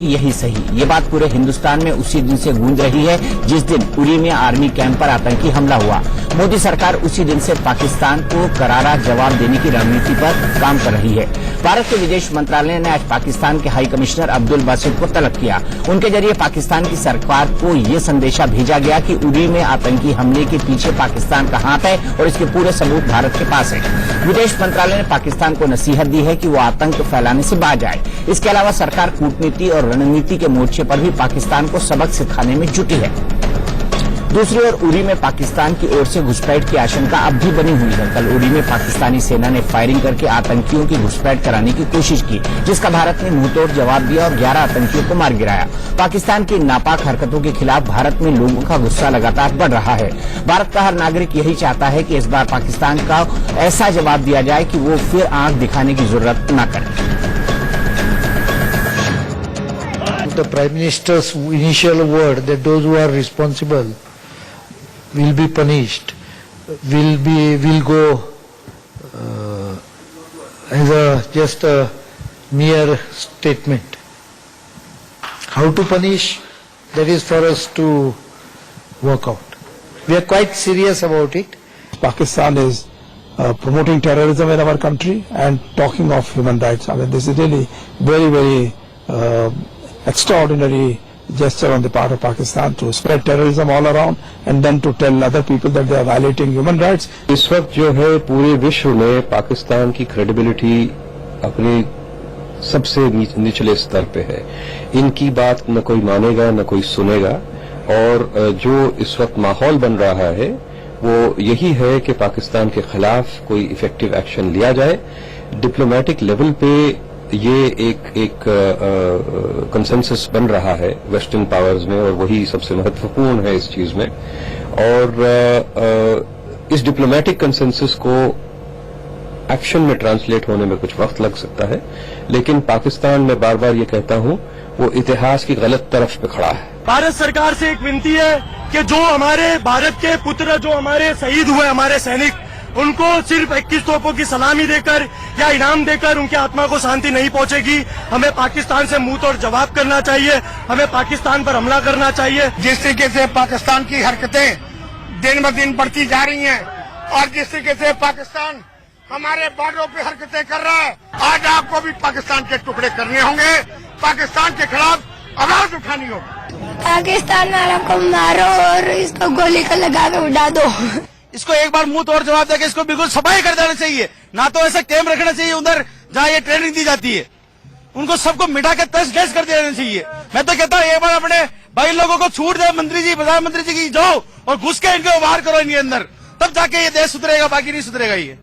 यही सही, ये बात पूरे हिंदुस्तान में उसी दिन से गूंज रही है जिस दिन उरी में आर्मी कैंप पर आतंकी हमला हुआ। मोदी सरकार उसी दिन से पाकिस्तान को करारा जवाब देने की रणनीति पर काम कर रही है। भारत के विदेश मंत्रालय ने आज पाकिस्तान के हाई कमिश्नर अब्दुल बासित को तलब किया। उनके जरिए पाकिस्तान की सरकार को ये संदेशा भेजा गया कि उरी में आतंकी हमले के पीछे पाकिस्तान का हाथ है और इसके पूरे सबूत भारत के पास है। विदेश मंत्रालय ने पाकिस्तान को नसीहत दी है कि वो आतंक फैलाने से बाज आए। इसके अलावा सरकार कूटनीति और रणनीति के मोर्चे पर भी पाकिस्तान को सबक सिखाने में जुटी है। दूसरी ओर उरी में पाकिस्तान की ओर से घुसपैठ की आशंका अब भी बनी हुई है। कल उरी में पाकिस्तानी सेना ने फायरिंग करके आतंकियों की घुसपैठ कराने की कोशिश की, जिसका भारत ने मुंहतोड़ जवाब दिया और 11 आतंकियों को मार गिराया। पाकिस्तान की नापाक हरकतों के खिलाफ भारत में लोगों का गुस्सा लगातार बढ़ रहा है। भारत का हर नागरिक यही चाहता है कि इस बार पाकिस्तान का ऐसा जवाब दिया जाए कि वो फिर आंख दिखाने की जरूरत न करे। The Prime Minister's initial word that those who are responsible will be punished, will go as just a mere statement. How to punish, that is for us to work out. We are quite serious about it. Pakistan is promoting terrorism in our country and talking of human rights. I mean, this is really very, very extraordinary gesture on the part of Pakistan to spread terrorism all around and then to tell other people that they are violating human rights. इस वक्त जो है पूरे विश्व में पाकिस्तान की credibility अपने सबसे निचले स्तर पे है। इनकी बात न कोई मानेगा न कोई सुनेगा और जो इस वक्त माहौल बन रहा है वो यही है कि पाकिस्तान के खिलाफ कोई इफेक्टिव एक्शन लिया जाए। डिप्लोमेटिक लेवल पे ये एक कंसेंसस बन रहा है वेस्टर्न पावर्स में और वही सबसे महत्वपूर्ण है इस चीज में। और इस डिप्लोमेटिक कंसेंसस को एक्शन में ट्रांसलेट होने में कुछ वक्त लग सकता है, लेकिन पाकिस्तान में बार बार ये कहता हूं वो इतिहास की गलत तरफ पे खड़ा है। भारत सरकार से एक विनती है कि जो हमारे भारत के पुत्र जो हमारे शहीद हुए हमारे सैनिक, उनको सिर्फ 21 तोपों की सलामी देकर या इनाम देकर उनकी आत्मा को शांति नहीं पहुंचेगी। हमें पाकिस्तान से मुंह तोड़ जवाब करना चाहिए, हमें पाकिस्तान पर हमला करना चाहिए। जिस तरीके से पाकिस्तान की हरकतें दिन ब दिन बढ़ती जा रही हैं और जिस तरीके से पाकिस्तान हमारे बॉर्डरों पे हरकतें कर रहा है, आज आपको भी पाकिस्तान के टुकड़े करने होंगे, पाकिस्तान के खिलाफ आवाज उठानी होगी। पाकिस्तान वालों को मारो और इसको गोली का लगा के उड़ा दो। इसको एक बार मुंह तोड़ जवाब देकर इसको बिल्कुल सफाई कर देना चाहिए। ना तो ऐसा कैंप रखना चाहिए उधर जहाँ ये ट्रेनिंग दी जाती है, उनको सबको मिटा के तस गैस कर देना चाहिए। मैं तो कहता हूँ एक बार अपने भाई लोगों को छूट दे, मंत्री जी प्रधानमंत्री जी की जाओ और घुस के इनको बाहर करो इनके अंदर, तब जाके ये देश सुधरेगा, बाकी नहीं सुधरेगा ये।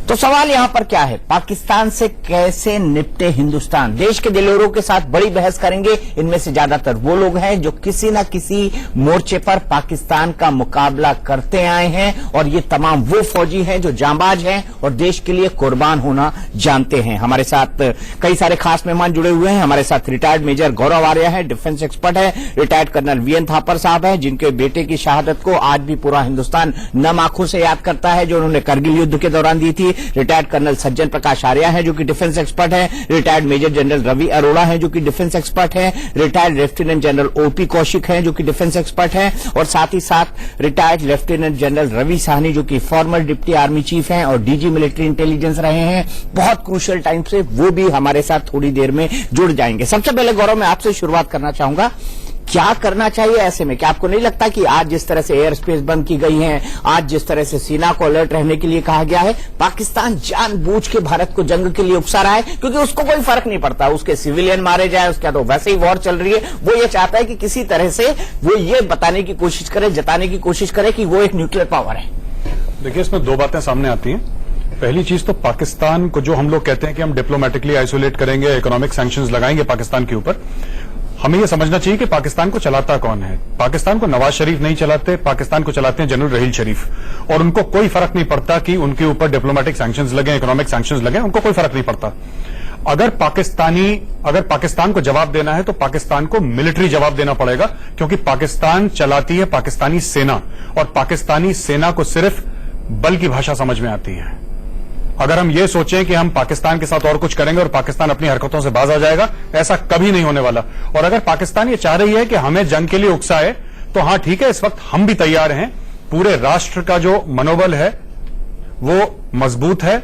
तो सवाल यहां पर क्या है, पाकिस्तान से कैसे निपटे हिंदुस्तान? देश के दिलोरों के साथ बड़ी बहस करेंगे। इनमें से ज्यादातर वो लोग हैं जो किसी न किसी मोर्चे पर पाकिस्तान का मुकाबला करते आए हैं और ये तमाम वो फौजी हैं जो जांबाज हैं और देश के लिए कुर्बान होना जानते हैं। हमारे साथ कई सारे खास मेहमान जुड़े हुए हैं। हमारे साथ रिटायर्ड मेजर गौरव आर्या है, डिफेंस एक्सपर्ट है। रिटायर्ड कर्नल वीएन थापर साहब है, जिनके बेटे की शहादत को आज भी पूरा हिंदुस्तान नम आंखों से याद करता है, जो उन्होंने करगिल युद्ध के दौरान दी थी। रिटायर्ड कर्नल सज्जन प्रकाश आर्या है, जो कि डिफेंस एक्सपर्ट है। Retired major general Ravi Arora है, जो कि डिफेंस एक्सपर्ट है। Retired lieutenant general OP Kaushik है, जो कि डिफेंस एक्सपर्ट है। और साथ ही साथ retired lieutenant general Ravi Sahni, जो कि फॉर्मर डिप्टी आर्मी चीफ हैं और डीजी मिलिट्री इंटेलिजेंस रहे हैं बहुत क्रूशियल टाइम से, वो भी हमारे साथ थोड़ी देर में जुड़ जाएंगे। सबसे पहले गौरव, मैं आपसे शुरुआत करना चाहूंगा, क्या करना चाहिए ऐसे में? क्या आपको नहीं लगता कि आज जिस तरह से एयर स्पेस बंद की गई है, आज जिस तरह से सेना को अलर्ट रहने के लिए कहा गया है, पाकिस्तान जानबूझ के भारत को जंग के लिए उकसा रहा है? क्योंकि उसको कोई फर्क नहीं पड़ता, उसके सिविलियन मारे जाए, उसके तो वैसे ही वॉर चल रही है। वो ये चाहता है कि किसी तरह से वो ये बताने की कोशिश करे, जताने की कोशिश करे कि वो एक न्यूक्लियर पावर है। देखिए, इसमें दो बातें सामने आती हैं। पहली चीज तो पाकिस्तान को जो हम लोग कहते हैं कि हम डिप्लोमेटिकली आइसोलेट करेंगे, इकोनॉमिक सैंक्शंस लगाएंगे पाकिस्तान के ऊपर, हमें यह समझना चाहिए कि पाकिस्तान को चलाता कौन है। पाकिस्तान को नवाज शरीफ नहीं चलाते, पाकिस्तान को चलाते हैं जनरल रहील शरीफ, और उनको कोई फर्क नहीं पड़ता कि उनके ऊपर डिप्लोमेटिक सैंक्शंस लगे, इकोनॉमिक सैंक्शंस लगे, उनको कोई फर्क नहीं पड़ता। अगर पाकिस्तान को जवाब देना है तो पाकिस्तान को मिलिट्री जवाब देना पड़ेगा, क्योंकि पाकिस्तान चलाती है पाकिस्तानी सेना, और पाकिस्तानी सेना को सिर्फ बल की भाषा समझ में आती है। अगर हम ये सोचें कि हम पाकिस्तान के साथ और कुछ करेंगे और पाकिस्तान अपनी हरकतों से बाज आ जाएगा, ऐसा कभी नहीं होने वाला। और अगर पाकिस्तान ये चाह रही है कि हमें जंग के लिए उकसाए, तो हां ठीक है, इस वक्त हम भी तैयार हैं। पूरे राष्ट्र का जो मनोबल है वो मजबूत है,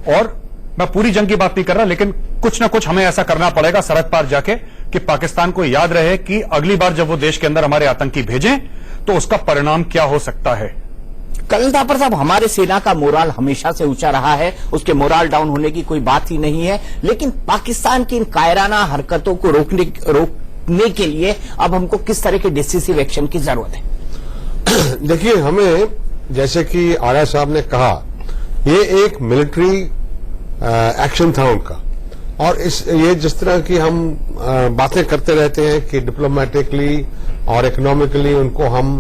और मैं पूरी जंग की बात नहीं कर रहा, लेकिन कुछ ना कुछ हमें ऐसा करना पड़ेगा सरहद पार जाके कि पाकिस्तान को याद रहे कि अगली बार जब वो देश के अंदर हमारे आतंकी भेजें तो उसका परिणाम क्या हो सकता है। कर्नल थापर साहब, हमारे सेना का मोराल हमेशा से ऊंचा रहा है, उसके मोराल डाउन होने की कोई बात ही नहीं है, लेकिन पाकिस्तान की इन कायराना हरकतों को रोकने के लिए अब हमको किस तरह के डिसिसिव एक्शन की जरूरत है? देखिए, हमें जैसे कि आर्या साहब ने कहा, ये एक मिलिट्री एक्शन था उनका, और ये जिस तरह की हम बातें करते रहते हैं कि डिप्लोमेटिकली और इकोनॉमिकली उनको हम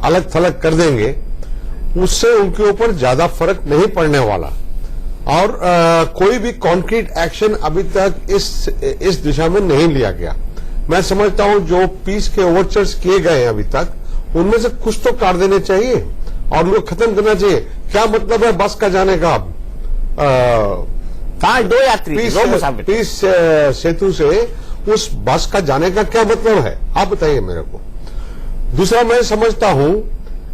अलग थलग कर देंगे, उससे उनके ऊपर ज्यादा फर्क नहीं पड़ने वाला। और कोई भी कॉन्क्रीट एक्शन अभी तक इस दिशा में नहीं लिया गया। मैं समझता हूं जो पीस के ओवरचर्स किए गए हैं अभी तक, उनमें से कुछ तो काट देने चाहिए और उनको खत्म करना चाहिए। क्या मतलब है बस का जाने का? दो यात्री पीस सेतु से उस बस का जाने का क्या मतलब है, आप बताइए मेरे को। दूसरा, मैं समझता हूं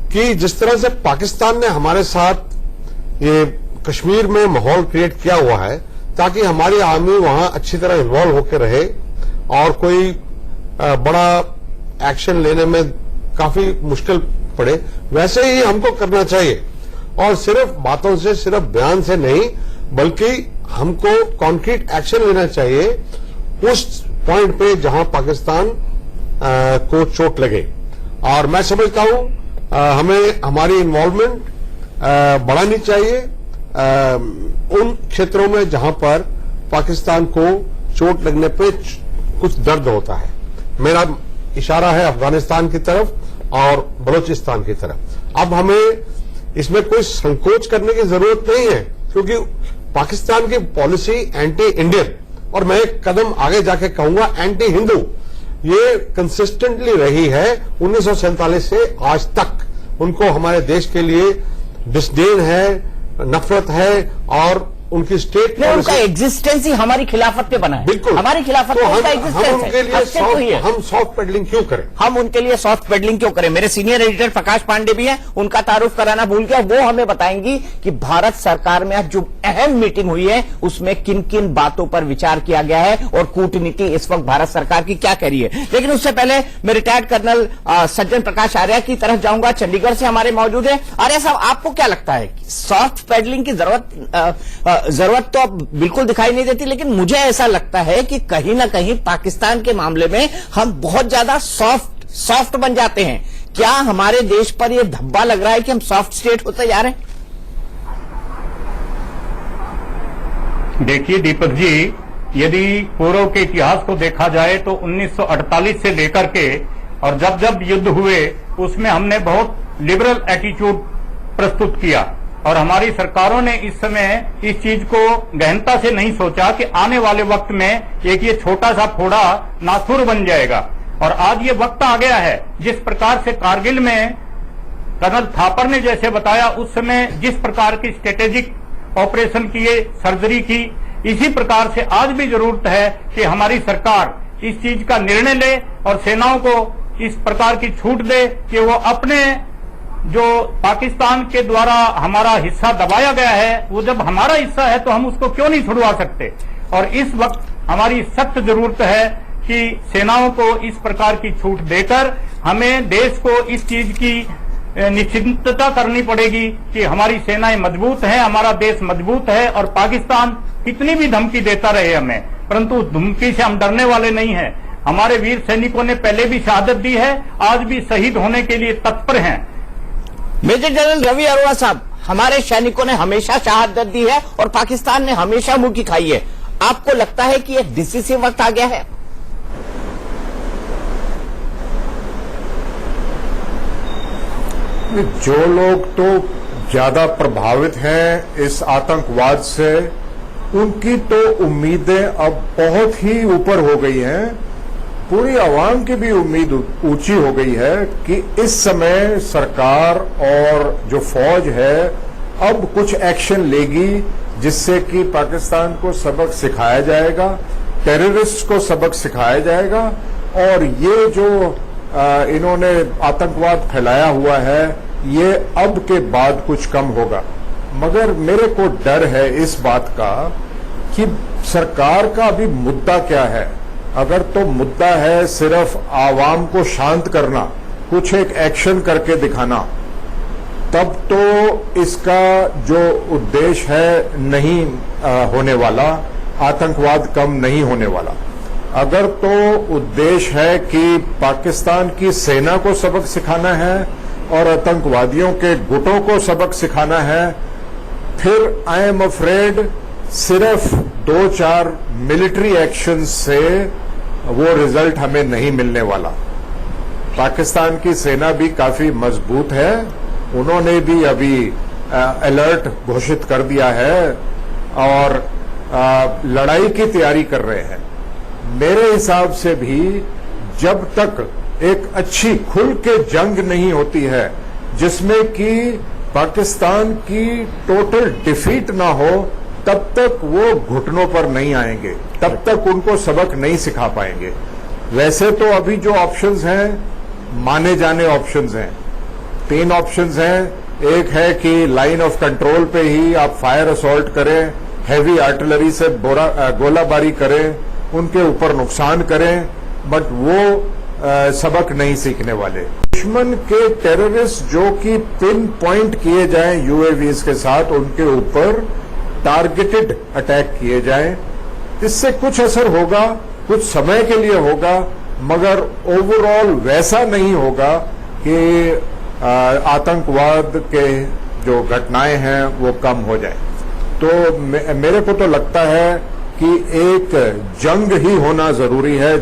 कि जिस तरह से पाकिस्तान ने हमारे साथ ये कश्मीर में माहौल क्रिएट किया हुआ है ताकि हमारी आर्मी वहां अच्छी तरह इन्वॉल्व होकर रहे और कोई बड़ा एक्शन लेने में काफी मुश्किल पड़े, वैसे ही हमको करना चाहिए। और सिर्फ बातों से, सिर्फ बयान से नहीं, बल्कि हमको कॉन्क्रीट एक्शन लेना चाहिए उस पॉइंट पे जहां पाकिस्तान को चोट लगे। और मैं समझता हूं हमें हमारी इन्वॉल्वमेंट बढ़ानी चाहिए उन क्षेत्रों में जहां पर पाकिस्तान को चोट लगने पे कुछ दर्द होता है। मेरा इशारा है अफगानिस्तान की तरफ और बलूचिस्तान की तरफ। अब हमें इसमें कोई संकोच करने की जरूरत नहीं है, क्योंकि पाकिस्तान की पॉलिसी एंटी इंडियन, और मैं एक कदम आगे जाके कहूंगा एंटी हिंदू, ये कंसिस्टेंटली रही है 1947 से आज तक। उनको हमारे देश के लिए डिस्डेन है, नफरत है, और उनकी स्टेट नहीं, उनका एग्जिस्टेंस ही हमारी खिलाफत पे बना है। बिल्कुल, हमारी खिलाफत तो में उनका एग्जिस्टेंस है। हम सॉफ्ट पेडलिंग क्यों करें? हम उनके लिए सॉफ्ट पेडलिंग क्यों करें? मेरे सीनियर एडिटर प्रकाश पांडे भी हैं, उनका तारुफ कराना भूल गया। वो हमें बताएंगी कि भारत सरकार में आज जो अहम मीटिंग हुई है उसमें किन किन बातों पर विचार किया गया है और कूटनीति इस वक्त भारत सरकार की क्या कह रही है। लेकिन उससे पहले मैं रिटायर्ड कर्नल सज्जन प्रकाश आर्या की तरफ जाऊंगा, चंडीगढ़ से हमारे मौजूद है। आर्या साहब, आपको क्या लगता है सॉफ्ट पेडलिंग की जरूरत तो अब बिल्कुल दिखाई नहीं देती, लेकिन मुझे ऐसा लगता है कि कहीं ना कहीं पाकिस्तान के मामले में हम बहुत ज्यादा सॉफ्ट बन जाते हैं। क्या हमारे देश पर यह धब्बा लग रहा है कि हम सॉफ्ट स्टेट होते जा रहे हैं? देखिए दीपक जी, यदि पूर्व के इतिहास को देखा जाए तो 1948 से लेकर के और जब जब युद्ध हुए उसमें हमने बहुत लिबरल एटीट्यूड प्रस्तुत किया, और हमारी सरकारों ने इस समय इस चीज को गहनता से नहीं सोचा कि आने वाले वक्त में एक ये छोटा सा फोड़ा नासुर बन जाएगा। और आज ये वक्त आ गया है, जिस प्रकार से कारगिल में कर्नल थापर ने जैसे बताया, उस समय जिस प्रकार की स्ट्रेटेजिक ऑपरेशन किए, सर्जरी की, इसी प्रकार से आज भी जरूरत है कि हमारी सरकार इस चीज का निर्णय ले और सेनाओं को इस प्रकार की छूट दे कि वो अपने जो पाकिस्तान के द्वारा हमारा हिस्सा दबाया गया है, वो जब हमारा हिस्सा है तो हम उसको क्यों नहीं छुड़वा सकते। और इस वक्त हमारी सख्त जरूरत है कि सेनाओं को इस प्रकार की छूट देकर हमें देश को इस चीज की निश्चिंतता करनी पड़ेगी कि हमारी सेनाएं मजबूत हैं, हमारा देश मजबूत है, और पाकिस्तान कितनी भी धमकी देता रहे हमें, परंतु उस धमकी से हम डरने वाले नहीं हैं। हमारे वीर सैनिकों ने पहले भी शहादत दी है, आज भी शहीद होने के लिए तत्पर हैं। मेजर जनरल रवि अरोड़ा साहब, हमारे सैनिकों ने हमेशा शहादत दी है और पाकिस्तान ने हमेशा मुक्की खाई है। आपको लगता है कि एक डिसिसिव वक्त आ गया है? जो लोग तो ज्यादा प्रभावित हैं इस आतंकवाद से, उनकी तो उम्मीदें अब बहुत ही ऊपर हो गई हैं। पूरी आवाम की भी उम्मीद ऊंची हो गई है कि इस समय सरकार और जो फौज है अब कुछ एक्शन लेगी जिससे कि पाकिस्तान को सबक सिखाया जाएगा, टेररिस्ट को सबक सिखाया जाएगा और ये जो इन्होंने आतंकवाद फैलाया हुआ है ये अब के बाद कुछ कम होगा। मगर मेरे को डर है इस बात का कि सरकार का अभी मुद्दा क्या है। अगर तो मुद्दा है सिर्फ आवाम को शांत करना, कुछ एक एक्शन करके दिखाना, तब तो इसका जो उद्देश्य है नहीं होने वाला, आतंकवाद कम नहीं होने वाला। अगर तो उद्देश्य है कि पाकिस्तान की सेना को सबक सिखाना है और आतंकवादियों के गुटों को सबक सिखाना है, फिर आई एम अफ्रेड सिर्फ 2-4 मिलिट्री एक्शन से वो रिजल्ट हमें नहीं मिलने वाला। पाकिस्तान की सेना भी काफी मजबूत है, उन्होंने भी अभी अलर्ट घोषित कर दिया है और लड़ाई की तैयारी कर रहे हैं। मेरे हिसाब से भी जब तक एक अच्छी खुल के जंग नहीं होती है जिसमें कि पाकिस्तान की टोटल डिफीट ना हो, तब तक वो घुटनों पर नहीं आएंगे, तब तक उनको सबक नहीं सिखा पाएंगे। वैसे तो अभी जो ऑप्शंस हैं माने जाने ऑप्शंस हैं, 3 ऑप्शंस हैं। एक है कि लाइन ऑफ कंट्रोल पे ही आप फायर असॉल्ट करें, हैवी आर्टिलरी से गोलाबारी करें, उनके ऊपर नुकसान करें, बट वो सबक नहीं सीखने वाले। दुश्मन के टेररिस्ट जो कि पिन पॉइंट किए जाएं यूएवीज के साथ, उनके ऊपर टारगेटेड अटैक किए जाएं, इससे कुछ असर होगा, कुछ समय के लिए होगा, मगर ओवरऑल वैसा नहीं होगा कि आतंकवाद के जो घटनाएं हैं वो कम हो जाए। तो मेरे को तो लगता है कि एक जंग ही होना जरूरी है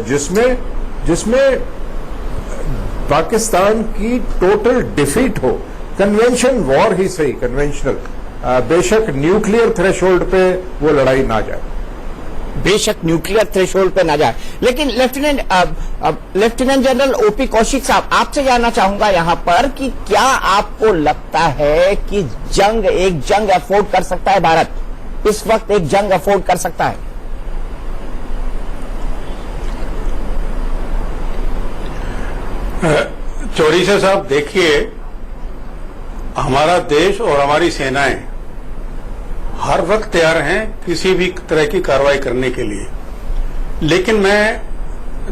जिसमें पाकिस्तान की टोटल डिफीट हो। कन्वेंशन वॉर ही सही, कन्वेंशनल, बेशक न्यूक्लियर थ्रेशोल्ड पे वो लड़ाई ना जाए, बेशक न्यूक्लियर थ्रेशोल्ड पे ना जाए। लेकिन लेफ्टिनेंट जनरल ओपी कौशिक साहब, आपसे जानना चाहूंगा यहां पर कि क्या आपको लगता है कि एक जंग अफोर्ड कर सकता है भारत? इस वक्त एक जंग अफोर्ड कर सकता है? चौरीसे साहब, देखिए, हमारा देश और हमारी सेनाएं हर वक्त तैयार हैं किसी भी तरह की कार्रवाई करने के लिए। लेकिन मैं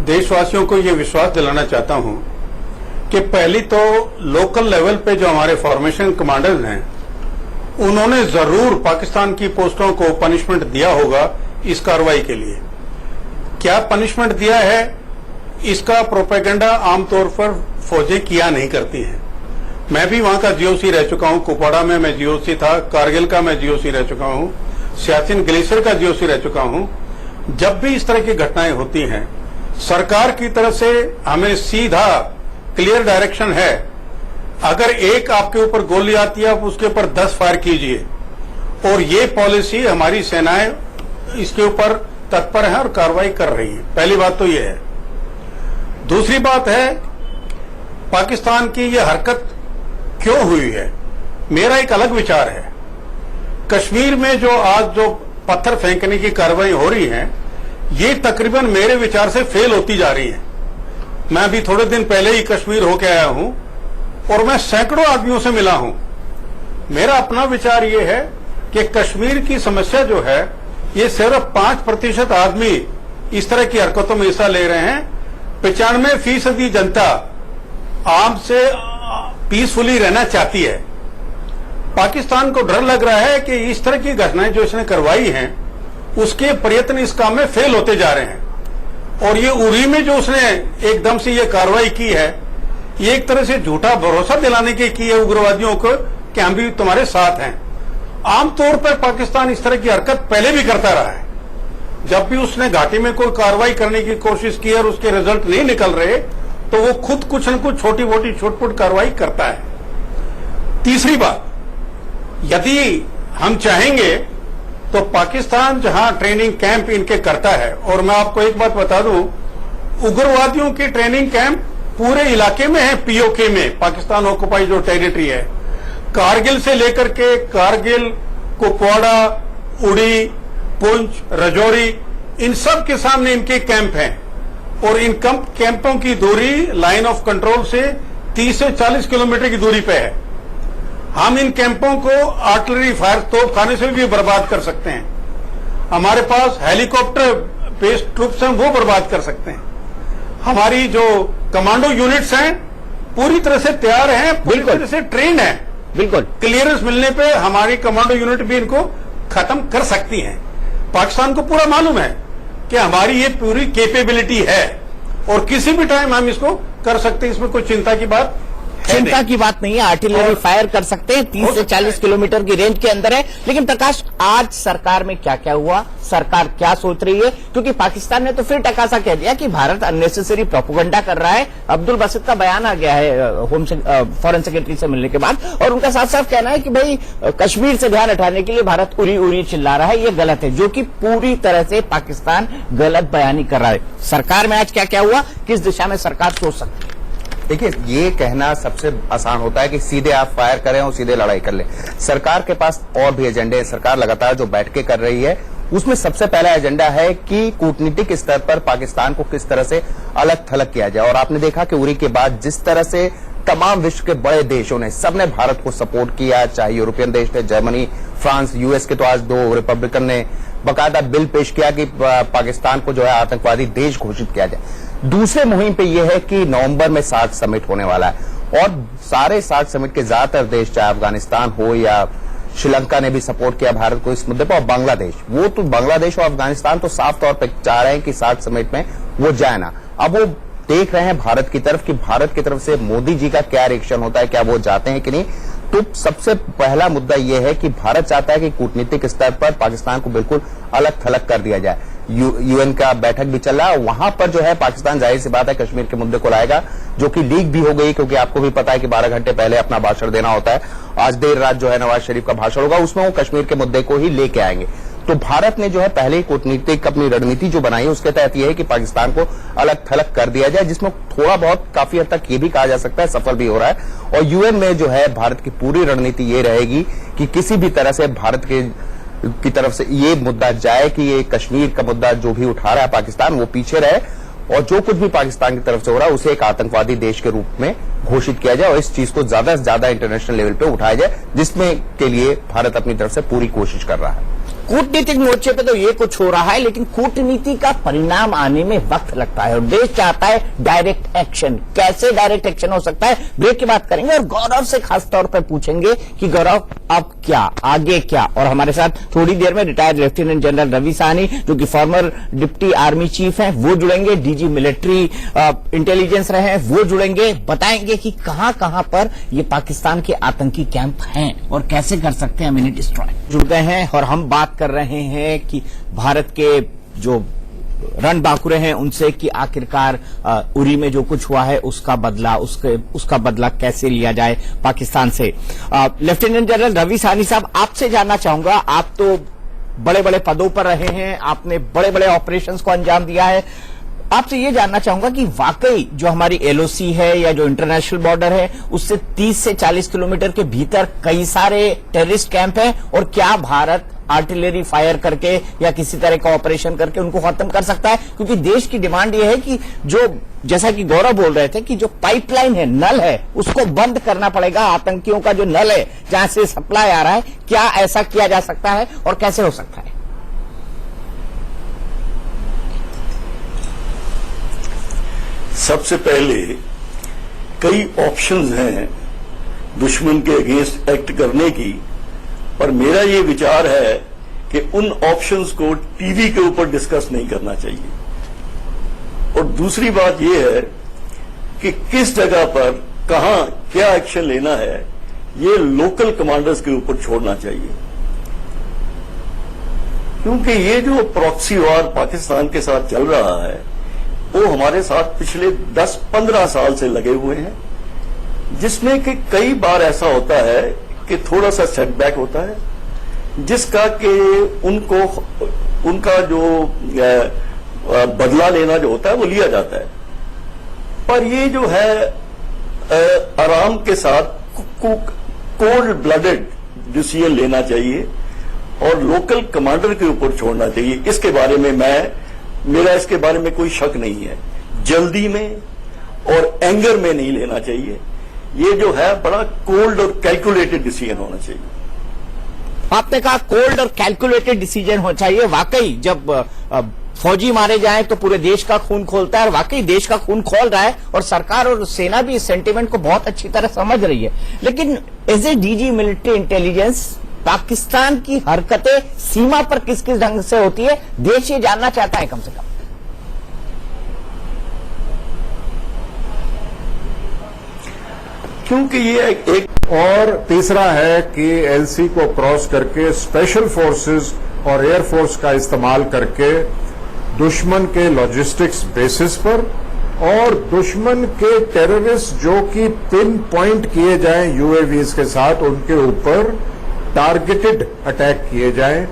देशवासियों को यह विश्वास दिलाना चाहता हूं कि पहली तो लोकल लेवल पे जो हमारे फॉर्मेशन कमांडर्स हैं उन्होंने जरूर पाकिस्तान की पोस्टों को पनिशमेंट दिया होगा इस कार्रवाई के लिए। क्या पनिशमेंट दिया है, इसका प्रोपेगेंडा आमतौर पर फौजें किया नहीं करती हैं। मैं भी वहां का जीओसी रह चुका हूं, कुपवाड़ा में मैं जीओसी था, कारगिल का मैं जीओसी रह चुका हूं, सियाचिन ग्लेशियर का जीओसी रह चुका हूं। जब भी इस तरह की घटनाएं होती हैं, सरकार की तरफ से हमें सीधा क्लियर डायरेक्शन है, अगर एक आपके ऊपर गोली आती है आप उसके ऊपर 10 फायर कीजिए, और ये पॉलिसी हमारी सेनाएं इसके ऊपर तत्पर है और कार्रवाई कर रही है। पहली बात तो ये है। दूसरी बात है, पाकिस्तान की ये हरकत क्यों हुई है, मेरा एक अलग विचार है। कश्मीर में जो आज जो पत्थर फेंकने की कार्रवाई हो रही है, ये तकरीबन मेरे विचार से फेल होती जा रही है। मैं अभी थोड़े दिन पहले ही कश्मीर होके आया हूं और मैं सैकड़ों आदमियों से मिला हूं। मेरा अपना विचार ये है कि कश्मीर की समस्या जो है, ये सिर्फ 5% आदमी इस तरह की हरकतों में हिस्सा ले रहे हैं। 95% जनता आम से पीसफुली रहना चाहती है। पाकिस्तान को डर लग रहा है कि इस तरह की घटनाएं जो इसने करवाई हैं, उसके प्रयत्न इस काम में फेल होते जा रहे हैं। और ये उरी में जो उसने एकदम से ये कार्रवाई की है, ये एक तरह से झूठा भरोसा दिलाने की है उग्रवादियों को कि हम भी तुम्हारे साथ हैं। आमतौर पर पाकिस्तान इस तरह की हरकत पहले भी करता रहा है। जब भी उसने घाटी में कोई कार्रवाई करने की कोशिश की और उसके रिजल्ट नहीं निकल रहे, तो वो खुद कुछ न कुछ छोटी मोटी छोटपुट कार्रवाई करता है। तीसरी बात, यदि हम चाहेंगे तो पाकिस्तान जहां ट्रेनिंग कैंप इनके करता है, और मैं आपको एक बात बता दूं, उग्रवादियों के ट्रेनिंग कैंप पूरे इलाके में है, पीओके में, पाकिस्तान ऑक्युपाइड जो टेरिटरी है। कारगिल से लेकर के कारगिल, कुपवाड़ा, उड़ी, पुंछ, राजौरी, इन सब के सामने इनके कैंप हैं और इन कैंपों की दूरी लाइन ऑफ कंट्रोल से 30 से 40 किलोमीटर की दूरी पे है। हम इन कैंपों को आर्टिलरी फायर तोपखाने से भी बर्बाद कर सकते हैं। हमारे पास हेलीकॉप्टर बेस्ड ट्रूप्स हैं, वो बर्बाद कर सकते हैं। हमारी जो कमांडो यूनिट्स हैं पूरी तरह से तैयार हैं, पूरी तरह से ट्रेंड हैं। बिल्कुल क्लियरेंस मिलने पे हमारी कमांडो यूनिट भी इनको खत्म कर सकती हैं। पाकिस्तान को पूरा मालूम है कि हमारी ये पूरी कैपेबिलिटी है और किसी भी टाइम हम इसको कर सकते हैं, इसमें कोई चिंता की बात चिंता की बात नहीं है। आर्टिलरी फायर कर सकते हैं, 30 से 40 किलोमीटर की रेंज के अंदर है। लेकिन प्रकाश, आज सरकार में क्या क्या हुआ, सरकार क्या सोच रही है? क्योंकि पाकिस्तान ने तो फिर टकासा कह दिया कि भारत अननेसेसरी प्रोपेगेंडा कर रहा है। अब्दुल बासित का बयान आ गया है फॉरेन सेक्रेटरी से मिलने के बाद, और उनका साफ साफ कहना है कि भाई कश्मीर से ध्यान हटाने के लिए भारत उरी उरी चिल्ला रहा है, ये गलत है, जो कि पूरी तरह से पाकिस्तान गलत बयानी कर रहा है। सरकार में आज क्या क्या हुआ, किस दिशा में सरकार सोच सकती है? देखिए, ये कहना सबसे आसान होता है कि सीधे आप फायर करें और सीधे लड़ाई कर लें। सरकार के पास और भी एजेंडे हैं। सरकार लगातार जो बैठकें कर रही है उसमें सबसे पहला एजेंडा है कि कूटनीतिक स्तर पर पाकिस्तान को किस तरह से अलग थलग किया जाए। और आपने देखा कि उरी के बाद जिस तरह से तमाम विश्व के बड़े देशों ने, सबने भारत को सपोर्ट किया, चाहे यूरोपियन देश थे, जर्मनी, फ्रांस, यूएस के तो आज 2 रिपब्लिकन ने बाकायदा बिल पेश किया कि पाकिस्तान को जो है आतंकवादी देश घोषित किया जाए। दूसरे मुहिम पे यह है कि नवंबर में सार्क समिट होने वाला है और सारे सार्क समिट के ज्यादातर देश, चाहे अफगानिस्तान हो या श्रीलंका, ने भी सपोर्ट किया भारत को इस मुद्दे पर। और बांग्लादेश, वो तो बांग्लादेश और अफगानिस्तान तो साफ तौर पर चाह रहे हैं कि सार्क समिट में वो जाए ना। अब वो देख रहे हैं भारत की तरफ कि भारत की तरफ से मोदी जी का क्या रिएक्शन होता है, क्या वो जाते हैं कि नहीं। तो सबसे पहला मुद्दा यह है कि भारत चाहता है कि कूटनीतिक स्तर पर पाकिस्तान को बिल्कुल अलग थलग कर दिया जाए। यूएन का बैठक भी चल रहा है, वहां पर जो है पाकिस्तान जाहिर सी बात है कश्मीर के मुद्दे को लाएगा, जो कि लीक भी हो गई, क्योंकि आपको भी पता है कि 12 घंटे पहले अपना भाषण देना होता है। आज देर रात जो है नवाज शरीफ का भाषण होगा, उसमें वो कश्मीर के मुद्दे को ही लेके आएंगे। तो भारत ने जो है पहले ही कूटनीतिक अपनी रणनीति जो बनाई है उसके तहत यह है कि पाकिस्तान को अलग थलग कर दिया जाए, जिसमें थोड़ा बहुत काफी हद तक ये भी कहा जा सकता है सफल भी हो रहा है। और यूएन में जो है भारत की पूरी रणनीति ये रहेगी कि किसी भी तरह से भारत की तरफ से ये मुद्दा जाए कि ये कश्मीर का मुद्दा जो भी उठा रहा है पाकिस्तान, वो पीछे रहे और जो कुछ भी पाकिस्तान की तरफ से हो रहा है उसे एक आतंकवादी देश के रूप में घोषित किया जाए और इस चीज को ज्यादा से ज्यादा इंटरनेशनल लेवल पे उठाया जाए, जिसमें के लिए भारत अपनी तरफ से पूरी कोशिश कर रहा है। कूटनीतिक मोर्चे पे तो ये कुछ हो रहा है, लेकिन कूटनीति का परिणाम आने में वक्त लगता है और देश चाहता है डायरेक्ट एक्शन। कैसे डायरेक्ट एक्शन हो सकता है, ब्रेक की बात करेंगे और गौरव से खास तौर पर पूछेंगे कि गौरव अब क्या, आगे क्या। और हमारे साथ थोड़ी देर में retired lieutenant general Ravi Sahni, जो कि फॉर्मर डिप्टी आर्मी चीफ हैं, वो जुड़ेंगे। डीजी मिलिट्री इंटेलिजेंस रहे हैं, वो जुड़ेंगे, बताएंगे कि कहां कहां पर ये पाकिस्तान के आतंकी कैंप हैं और कैसे कर सकते हैं हम इन्हें डिस्ट्रॉय। जुड़ गए हैं और हम बात कर रहे हैं कि भारत के जो रणबांकुरे हैं उनसे कि आखिरकार उरी में जो कुछ हुआ है उसका बदला कैसे लिया जाए पाकिस्तान से। लेफ्टिनेंट जनरल रवि साहनी साहब, आपसे जानना चाहूंगा, आप तो बड़े बड़े पदों पर रहे हैं, आपने बड़े बड़े ऑपरेशंस को अंजाम दिया है, आपसे ये जानना चाहूंगा कि वाकई जो हमारी एलओसी है या जो इंटरनेशनल बॉर्डर है उससे 30 से 40 किलोमीटर के भीतर कई सारे टेररिस्ट कैंप हैं और क्या भारत आर्टिलरी फायर करके या किसी तरह का ऑपरेशन करके उनको खत्म कर सकता है? क्योंकि देश की डिमांड यह है कि जो, जैसा कि गौरव बोल रहे थे, कि जो पाइपलाइन है, नल है, उसको बंद करना पड़ेगा। आतंकियों का जो नल है जहां से सप्लाई आ रहा है, क्या ऐसा किया जा सकता है और कैसे हो सकता है? सबसे पहले कई ऑप्शंस हैं दुश्मन के अगेंस्ट एक्ट करने की, और मेरा ये विचार है कि उन ऑप्शंस को टीवी के ऊपर डिस्कस नहीं करना चाहिए। और दूसरी बात यह है कि किस जगह पर कहां क्या एक्शन लेना है, ये लोकल कमांडर्स के ऊपर छोड़ना चाहिए, क्योंकि ये जो प्रॉक्सी वॉर पाकिस्तान के साथ चल रहा है वो हमारे साथ पिछले 10-15 साल से लगे हुए हैं, जिसमें कि कई बार ऐसा होता है कि थोड़ा सा सेटबैक होता है, जिसका कि उनका जो बदला लेना जो होता है वो लिया जाता है। पर ये जो है आराम के साथ कोल्ड ब्लडेड डिसीजन लेना चाहिए और लोकल कमांडर के ऊपर छोड़ना चाहिए। इसके बारे में मेरा इसके बारे में कोई शक नहीं है। जल्दी में और एंगर में नहीं लेना चाहिए। ये जो है बड़ा कोल्ड और कैलकुलेटेड डिसीजन होना चाहिए। आपने कहा कोल्ड और कैलकुलेटेड डिसीजन होना चाहिए। वाकई जब फौजी मारे जाएं तो पूरे देश का खून खोलता है और वाकई देश का खून खोल रहा है और सरकार और सेना भी इस सेंटीमेंट को बहुत अच्छी तरह समझ रही है। लेकिन as a DG military intelligence Pakistan की हरकतें सीमा पर किस किस ढंग से होती है, देश ये जानना चाहता है कम से कम। क्योंकि ये एक और तीसरा है कि एलसी को क्रॉस करके स्पेशल फोर्सेस और एयरफोर्स का इस्तेमाल करके दुश्मन के लॉजिस्टिक्स बेसिस पर और दुश्मन के टेररिस्ट जो कि पिन पॉइंट किए जाएं यूएवीज के साथ, उनके ऊपर टारगेटेड अटैक किए जाएं।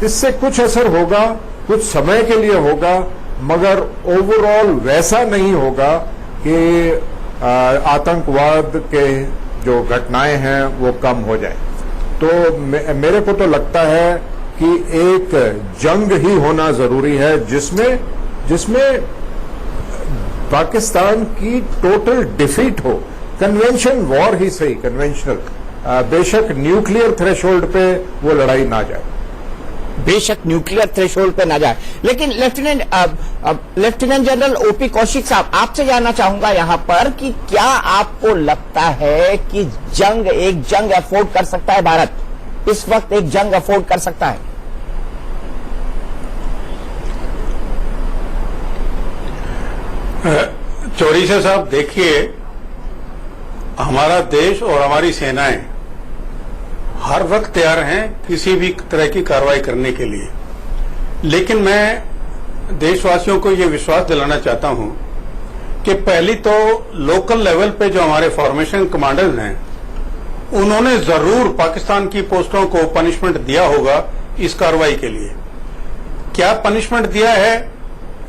इससे कुछ असर होगा, कुछ समय के लिए होगा, मगर ओवरऑल वैसा नहीं होगा कि आतंकवाद के जो घटनाएं हैं वो कम हो जाए। तो मेरे को तो लगता है कि एक जंग ही होना जरूरी है जिसमें पाकिस्तान की टोटल डिफीट हो। कन्वेंशन वॉर ही सही, कन्वेंशनल, बेशक न्यूक्लियर थ्रेशोल्ड पे वो लड़ाई ना जाए, बेशक न्यूक्लियर थ्रेशोल्ड पे ना जाए। लेकिन लेफ्टिनेंट जनरल ओपी कौशिक साहब, आपसे जानना चाहूंगा यहां पर कि क्या आपको लगता है कि एक जंग अफोर्ड कर सकता है भारत? इस वक्त एक जंग अफोर्ड कर सकता है? चौरीसे साहब, देखिए, हमारा देश और हमारी सेनाएं हर वक्त तैयार हैं किसी भी तरह की कार्रवाई करने के लिए। लेकिन मैं देशवासियों को यह विश्वास दिलाना चाहता हूं कि पहली तो लोकल लेवल पे जो हमारे फॉर्मेशन कमांडर्स हैं उन्होंने जरूर पाकिस्तान की पोस्टों को पनिशमेंट दिया होगा इस कार्रवाई के लिए। क्या पनिशमेंट दिया है,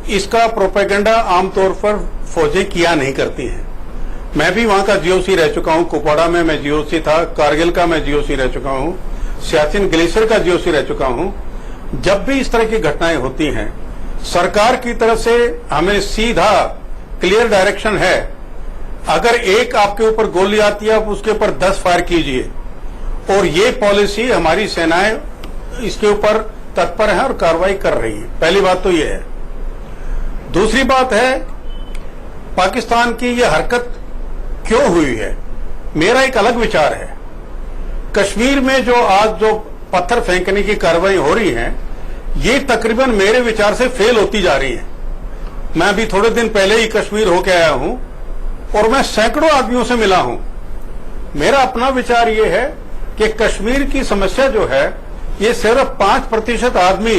इसका प्रोपेगेंडा आमतौर पर फौजें किया नहीं करती हैं। मैं भी वहां का जीओसी रह चुका हूं, कुपवाड़ा में मैं जीओसी था, कारगिल का मैं जीओसी रह चुका हूं, सियाचिन ग्लेशियर का जीओसी रह चुका हूं। जब भी इस तरह की घटनाएं होती हैं, सरकार की तरफ से हमें सीधा क्लियर डायरेक्शन है, अगर एक आपके ऊपर गोली आती है आप उसके ऊपर 10 फायर कीजिए। और ये पॉलिसी हमारी सेनाएं इसके ऊपर तत्पर है और कार्रवाई कर रही है। पहली बात तो ये है। दूसरी बात है, पाकिस्तान की ये हरकत क्यों हुई है, मेरा एक अलग विचार है। कश्मीर में जो पत्थर फेंकने की कार्रवाई हो रही है, ये तकरीबन मेरे विचार से फेल होती जा रही है। मैं अभी थोड़े दिन पहले ही कश्मीर होके आया हूं और मैं सैकड़ों आदमियों से मिला हूं। मेरा अपना विचार ये है कि कश्मीर की समस्या जो है, ये सिर्फ 5% आदमी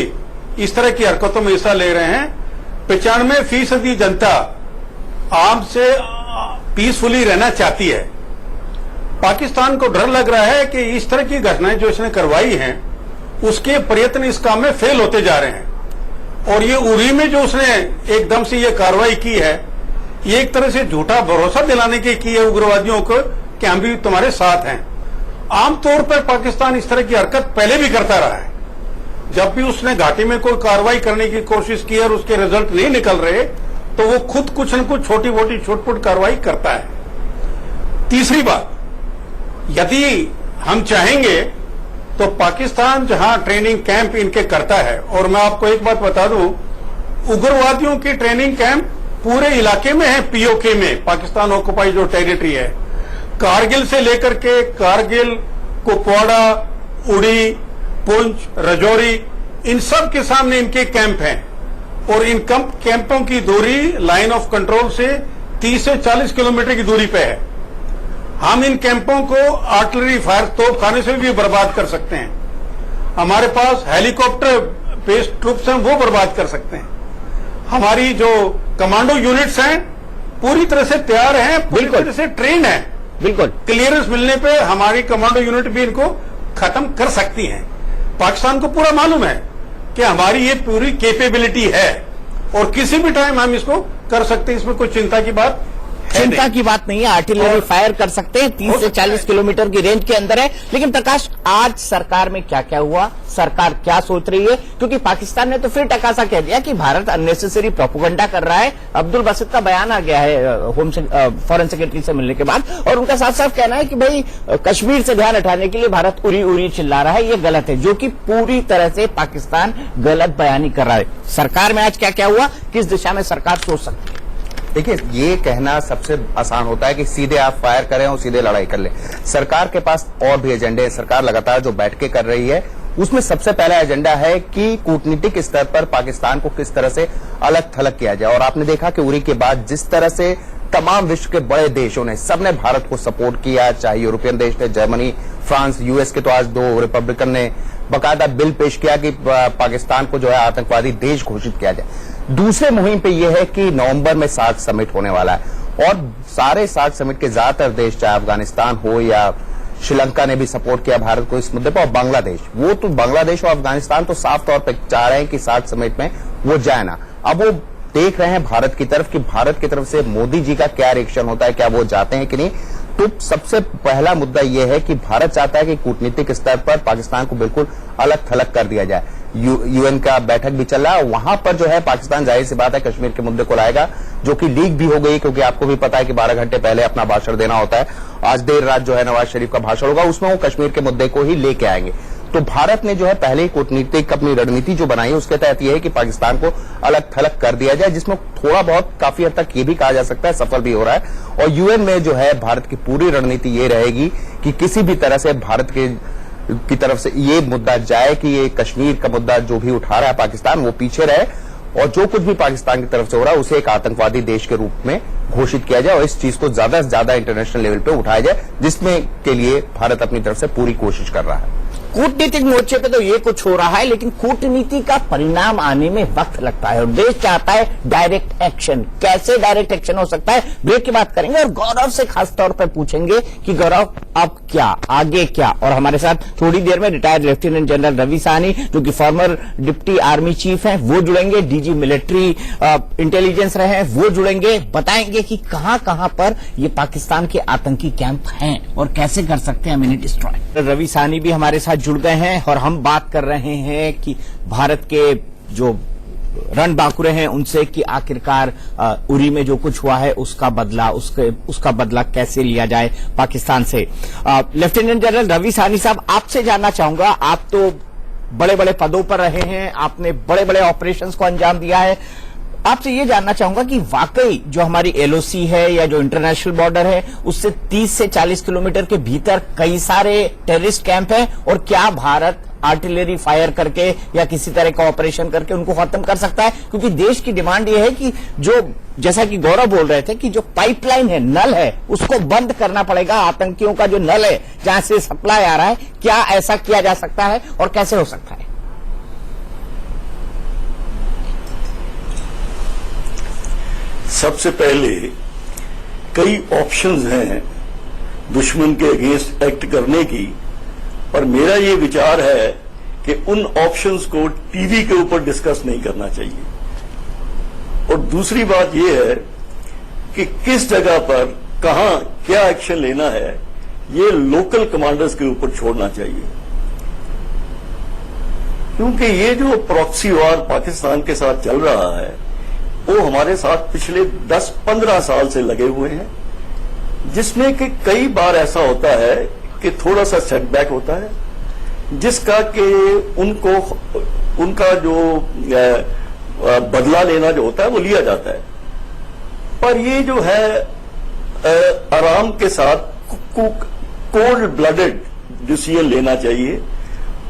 इस तरह की हरकतों में हिस्सा ले रहे हैं। 95% जनता आम से पीसफुली रहना चाहती है। पाकिस्तान को डर लग रहा है कि इस तरह की घटनाएं जो इसने करवाई हैं, उसके प्रयत्न इस काम में फेल होते जा रहे हैं। और ये उरी में जो उसने एकदम से ये कार्रवाई की है, ये एक तरह से झूठा भरोसा दिलाने की है उग्रवादियों को कि हम भी तुम्हारे साथ हैं। आमतौर पर पाकिस्तान इस तरह की हरकत पहले भी करता रहा है। जब भी उसने घाटी में कोई कार्रवाई करने की कोशिश की और उसके रिजल्ट नहीं निकल रहे, तो वो खुद कुछ न कुछ छोटी मोटी छुटपुट कार्रवाई करता है। तीसरी बात, यदि हम चाहेंगे तो पाकिस्तान जहां ट्रेनिंग कैंप इनके करता है, और मैं आपको एक बात बता दूं, उग्रवादियों की ट्रेनिंग कैंप पूरे इलाके में है। पीओके में, पाकिस्तान ऑक्युपाई जो टेरिटरी है, कारगिल से लेकर के कारगिल, कुपवाड़ा, उड़ी, पुंछ, रजौरी, इन सब के सामने इनके कैंप हैं। और इन कैंपों की दूरी लाइन ऑफ कंट्रोल से 30 से 40 किलोमीटर की दूरी पे है। हम इन कैंपों को आर्टिलरी फायर तोपखाने से भी बर्बाद कर सकते हैं। हमारे पास हेलीकॉप्टर बेस्ड ट्रूप्स हैं, वो बर्बाद कर सकते हैं। हमारी जो कमांडो यूनिट्स हैं पूरी तरह से तैयार हैं, पूरी तरह से ट्रेन है। बिल्कुल क्लियरेंस मिलने पे हमारी कमांडो यूनिट भी इनको खत्म कर सकती है। पाकिस्तान को पूरा मालूम है कि हमारी ये पूरी कैपेबिलिटी है और किसी भी टाइम हम इसको कर सकते हैं, इसमें कोई चिंता की बात चिंता की बात नहीं है, आर्टिलरी फायर कर सकते हैं, 30 से 40 किलोमीटर की रेंज के अंदर है। लेकिन प्रकाश, आज सरकार में क्या क्या हुआ, सरकार क्या सोच रही है? क्योंकि पाकिस्तान ने तो फिर टकासा कह दिया कि भारत अननेसेसरी प्रोपेगेंडा कर रहा है। अब्दुल बासित का बयान आ गया है फॉरेन सेक्रेटरी से मिलने के बाद, और उनका साफ साफ कहना है कि भाई कश्मीर से ध्यान हटाने के लिए भारत उरी उरी चिल्ला रहा है, ये गलत है, जो कि पूरी तरह से पाकिस्तान गलत बयानी कर रहा है। सरकार में आज क्या क्या हुआ, किस दिशा में सरकार सोच सकती है? देखिए, ये कहना सबसे आसान होता है कि सीधे आप फायर करें और सीधे लड़ाई कर लें। सरकार के पास और भी एजेंडे हैं। सरकार लगातार जो बैठकें कर रही है, उसमें सबसे पहला एजेंडा है कि कूटनीतिक स्तर पर पाकिस्तान को किस तरह से अलग थलग किया जाए। और आपने देखा कि उरी के बाद जिस तरह से तमाम विश्व के बड़े देशों ने, सबने भारत को सपोर्ट किया, चाहे यूरोपियन देश थे, जर्मनी, फ्रांस, यूएस के तो आज 2 रिपब्लिकन ने बाकायदा बिल पेश किया कि पाकिस्तान को जो है आतंकवादी देश घोषित किया जाए। दूसरे मुहिम पे यह है कि नवंबर में सार्क समिट होने वाला है, और सारे सार्क समिट के ज्यादातर देश, चाहे अफगानिस्तान हो या श्रीलंका ने भी सपोर्ट किया भारत को इस मुद्दे पर, और बांग्लादेश, वो तो बांग्लादेश और अफगानिस्तान तो साफ तौर पर चाह रहे हैं कि सार्क समिट में वो जाए ना। अब वो देख रहे हैं भारत की तरफ कि भारत की तरफ से मोदी जी का क्या रिएक्शन होता है, क्या वो जाते हैं कि नहीं। तो सबसे पहला मुद्दा यह है कि भारत चाहता है कि कूटनीतिक स्तर पर पाकिस्तान को बिल्कुल अलग थलग कर दिया जाए। यूएन का बैठक भी चल रहा है, वहां पर जो है पाकिस्तान जाहिर सी बात है कश्मीर के मुद्दे को लाएगा, जो कि लीक भी हो गई, क्योंकि आपको भी पता है कि 12 घंटे पहले अपना भाषण देना होता है। आज देर रात जो है नवाज शरीफ का भाषण होगा, उसमें वो कश्मीर के मुद्दे को ही लेके आएंगे। तो भारत ने जो है पहले ही कूटनीतिक अपनी रणनीति जो बनाई है, उसके तहत यह है कि पाकिस्तान को अलग थलग कर दिया जाए, जिसमें थोड़ा बहुत काफी हद तक ये भी कहा जा सकता है सफल भी हो रहा है। और यूएन में जो है भारत की पूरी रणनीति ये रहेगी कि किसी भी तरह से भारत की तरफ से ये मुद्दा जाए कि ये कश्मीर का मुद्दा जो भी उठा रहा है पाकिस्तान, वो पीछे रहे, और जो कुछ भी पाकिस्तान की तरफ से हो रहा है उसे एक आतंकवादी देश के रूप में घोषित किया जाए, और इस चीज को ज्यादा से ज्यादा इंटरनेशनल लेवल पे उठाया जाए, जिसमें के लिए भारत अपनी तरफ से पूरी कोशिश कर रहा है। कूटनीतिक मोर्चे पे तो ये कुछ हो रहा है, लेकिन कूटनीति का परिणाम आने में वक्त लगता है, और देश चाहता है डायरेक्ट एक्शन। कैसे डायरेक्ट एक्शन हो सकता है, ब्रेक की बात करेंगे, और गौरव से खास तौर पर पूछेंगे कि गौरव अब क्या, आगे क्या। और हमारे साथ थोड़ी देर में retired lieutenant general Ravi Sahni, जो कि फॉर्मर डिप्टी आर्मी चीफ हैं, वो जुड़ेंगे। डीजी मिलिट्री इंटेलिजेंस रहे हैं, वो जुड़ेंगे, बताएंगे कि कहां कहां पर ये पाकिस्तान के आतंकी कैंप हैं और कैसे कर सकते हैं मिनी डिस्ट्रॉय। रवि साहनी भी हमारे साथ जुड़ गए हैं, और हम बात कर रहे हैं कि भारत के जो रणबांकुरे हैं उनसे कि आखिरकार उरी में जो कुछ हुआ है उसका बदला कैसे लिया जाए पाकिस्तान से। लेफ्टिनेंट जनरल रवि साहनी साहब, आपसे जानना चाहूंगा, आप तो बड़े बड़े पदों पर रहे हैं, आपने बड़े बड़े ऑपरेशंस को अंजाम दिया है, आपसे ये जानना चाहूंगा कि वाकई जो हमारी एलओसी है या जो इंटरनेशनल बॉर्डर है, उससे 30 से 40 किलोमीटर के भीतर कई सारे टेररिस्ट कैंप हैं, और क्या भारत आर्टिलरी फायर करके या किसी तरह का ऑपरेशन करके उनको खत्म कर सकता है? क्योंकि देश की डिमांड यह है कि जो, जैसा कि गौरव बोल रहे थे, कि जो पाइपलाइन है, नल है, उसको बंद करना पड़ेगा। आतंकियों का जो नल है जहां से सप्लाई आ रहा है, क्या ऐसा किया जा सकता है और कैसे हो सकता है? सबसे पहले कई ऑप्शंस हैं दुश्मन के अगेंस्ट एक्ट करने की, और मेरा ये विचार है कि उन ऑप्शंस को टीवी के ऊपर डिस्कस नहीं करना चाहिए। और दूसरी बात यह है कि किस जगह पर कहां क्या एक्शन लेना है, ये लोकल कमांडर्स के ऊपर छोड़ना चाहिए, क्योंकि ये जो प्रॉक्सी वॉर पाकिस्तान के साथ चल रहा है, वो हमारे साथ पिछले 10-15 साल से लगे हुए हैं, जिसमें कि कई बार ऐसा होता है कि थोड़ा सा सेटबैक होता है, जिसका कि उनका जो बदला लेना जो होता है वो लिया जाता है। पर ये जो है आराम के साथ कोल्ड ब्लडेड डिसीजन लेना चाहिए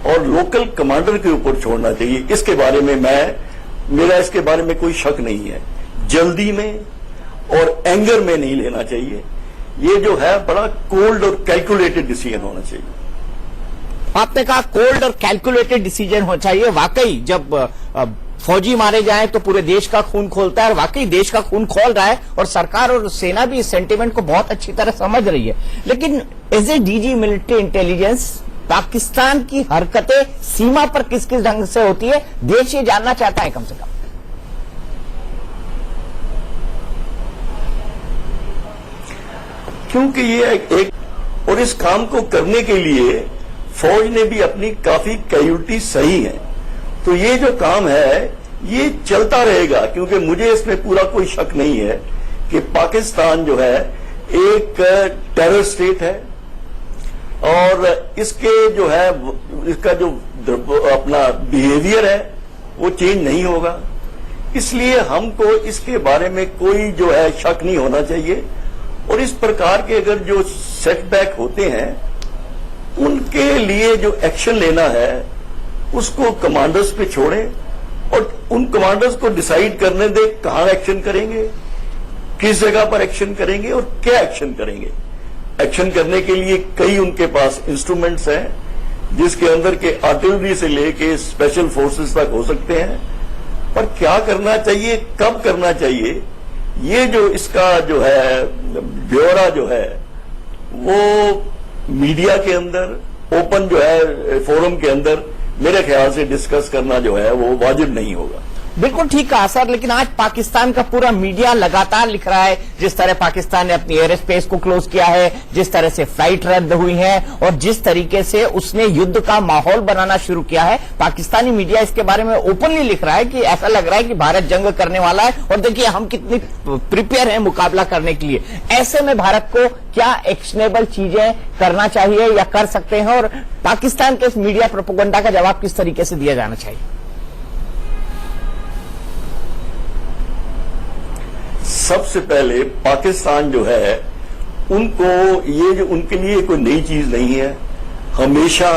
और लोकल कमांडर के ऊपर छोड़ना चाहिए। इसके बारे में मेरा इसके बारे में कोई शक नहीं है। जल्दी में और एंगर में नहीं लेना चाहिए। ये जो है बड़ा कोल्ड और कैलकुलेटेड डिसीजन होना चाहिए। आपने कहा कोल्ड और कैलकुलेटेड डिसीजन होना चाहिए। वाकई जब फौजी मारे जाएं तो पूरे देश का खून खोलता है, और वाकई देश का खून खोल रहा है, और सरकार और सेना भी इस सेंटीमेंट को बहुत अच्छी तरह समझ रही है। लेकिन as a DG military intelligence, Pakistan की हरकतें सीमा पर किस किस ढंग से होती है, देश ये जानना चाहता है कम से कम। क्योंकि ये एक और इस काम को करने के लिए फौज ने भी अपनी काफी कैजुअल्टी सही है। तो ये जो काम है ये चलता रहेगा, क्योंकि मुझे इसमें पूरा कोई शक नहीं है कि पाकिस्तान जो है एक टेरर स्टेट है और इसके जो है इसका जो अपना बिहेवियर है वो चेंज नहीं होगा। इसलिए हमको इसके बारे में कोई जो है शक नहीं होना चाहिए और इस प्रकार के अगर जो सेटबैक होते हैं उनके लिए जो एक्शन लेना है उसको कमांडर्स पे छोड़ें और उन कमांडर्स को डिसाइड करने दे कहां एक्शन करेंगे, किस जगह पर एक्शन करेंगे और क्या एक्शन करेंगे। एक्शन करने के लिए कई उनके पास इंस्ट्रूमेंट्स हैं जिसके अंदर के आर्टिलरी से लेके स्पेशल फोर्सेस तक हो सकते हैं, पर क्या करना चाहिए, कब करना चाहिए, ये जो इसका जो है ब्यौरा जो है वो मीडिया के अंदर ओपन जो है फोरम के अंदर मेरे ख्याल से डिस्कस करना जो है वो वाजिब नहीं होगा। बिल्कुल ठीक कहा सर, लेकिन आज पाकिस्तान का पूरा मीडिया लगातार लिख रहा है जिस तरह पाकिस्तान ने अपनी एयर स्पेस को क्लोज किया है, जिस तरह से फ्लाइट रद्द हुई है और जिस तरीके से उसने युद्ध का माहौल बनाना शुरू किया है। पाकिस्तानी मीडिया इसके बारे में ओपनली लिख रहा है कि ऐसा लग रहा है कि भारत जंग करने वाला है और देखिए हम कितनी प्रिपेयर हैं मुकाबला करने के लिए। ऐसे में भारत को क्या एक्शनेबल चीजें करना चाहिए या कर सकते हैं और पाकिस्तान के इस मीडिया प्रोपेगेंडा का जवाब किस तरीके से दिया जाना चाहिए? सबसे पहले पाकिस्तान जो है उनको ये जो उनके लिए कोई नई चीज नहीं है, हमेशा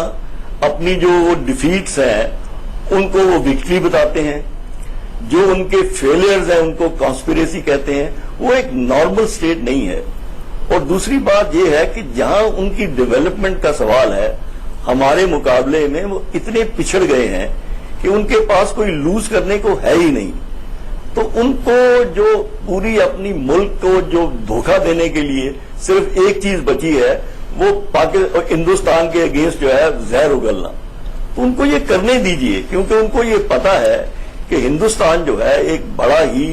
अपनी जो डिफीट्स हैं उनको वो विक्ट्री बताते हैं, जो उनके फेलियर्स हैं उनको कॉन्स्पिरेसी कहते हैं। वो एक नॉर्मल स्टेट नहीं है। और दूसरी बात ये है कि जहां उनकी डेवलपमेंट का सवाल है हमारे मुकाबले में वो इतने पिछड़ गए हैं कि उनके पास कोई लूज करने को है ही नहीं। तो उनको जो पूरी अपनी मुल्क को जो धोखा देने के लिए सिर्फ एक चीज बची है वो हिंदुस्तान के अगेंस्ट जो है जहर उगलना। तो उनको ये करने दीजिए, क्योंकि उनको ये पता है कि हिंदुस्तान जो है एक बड़ा ही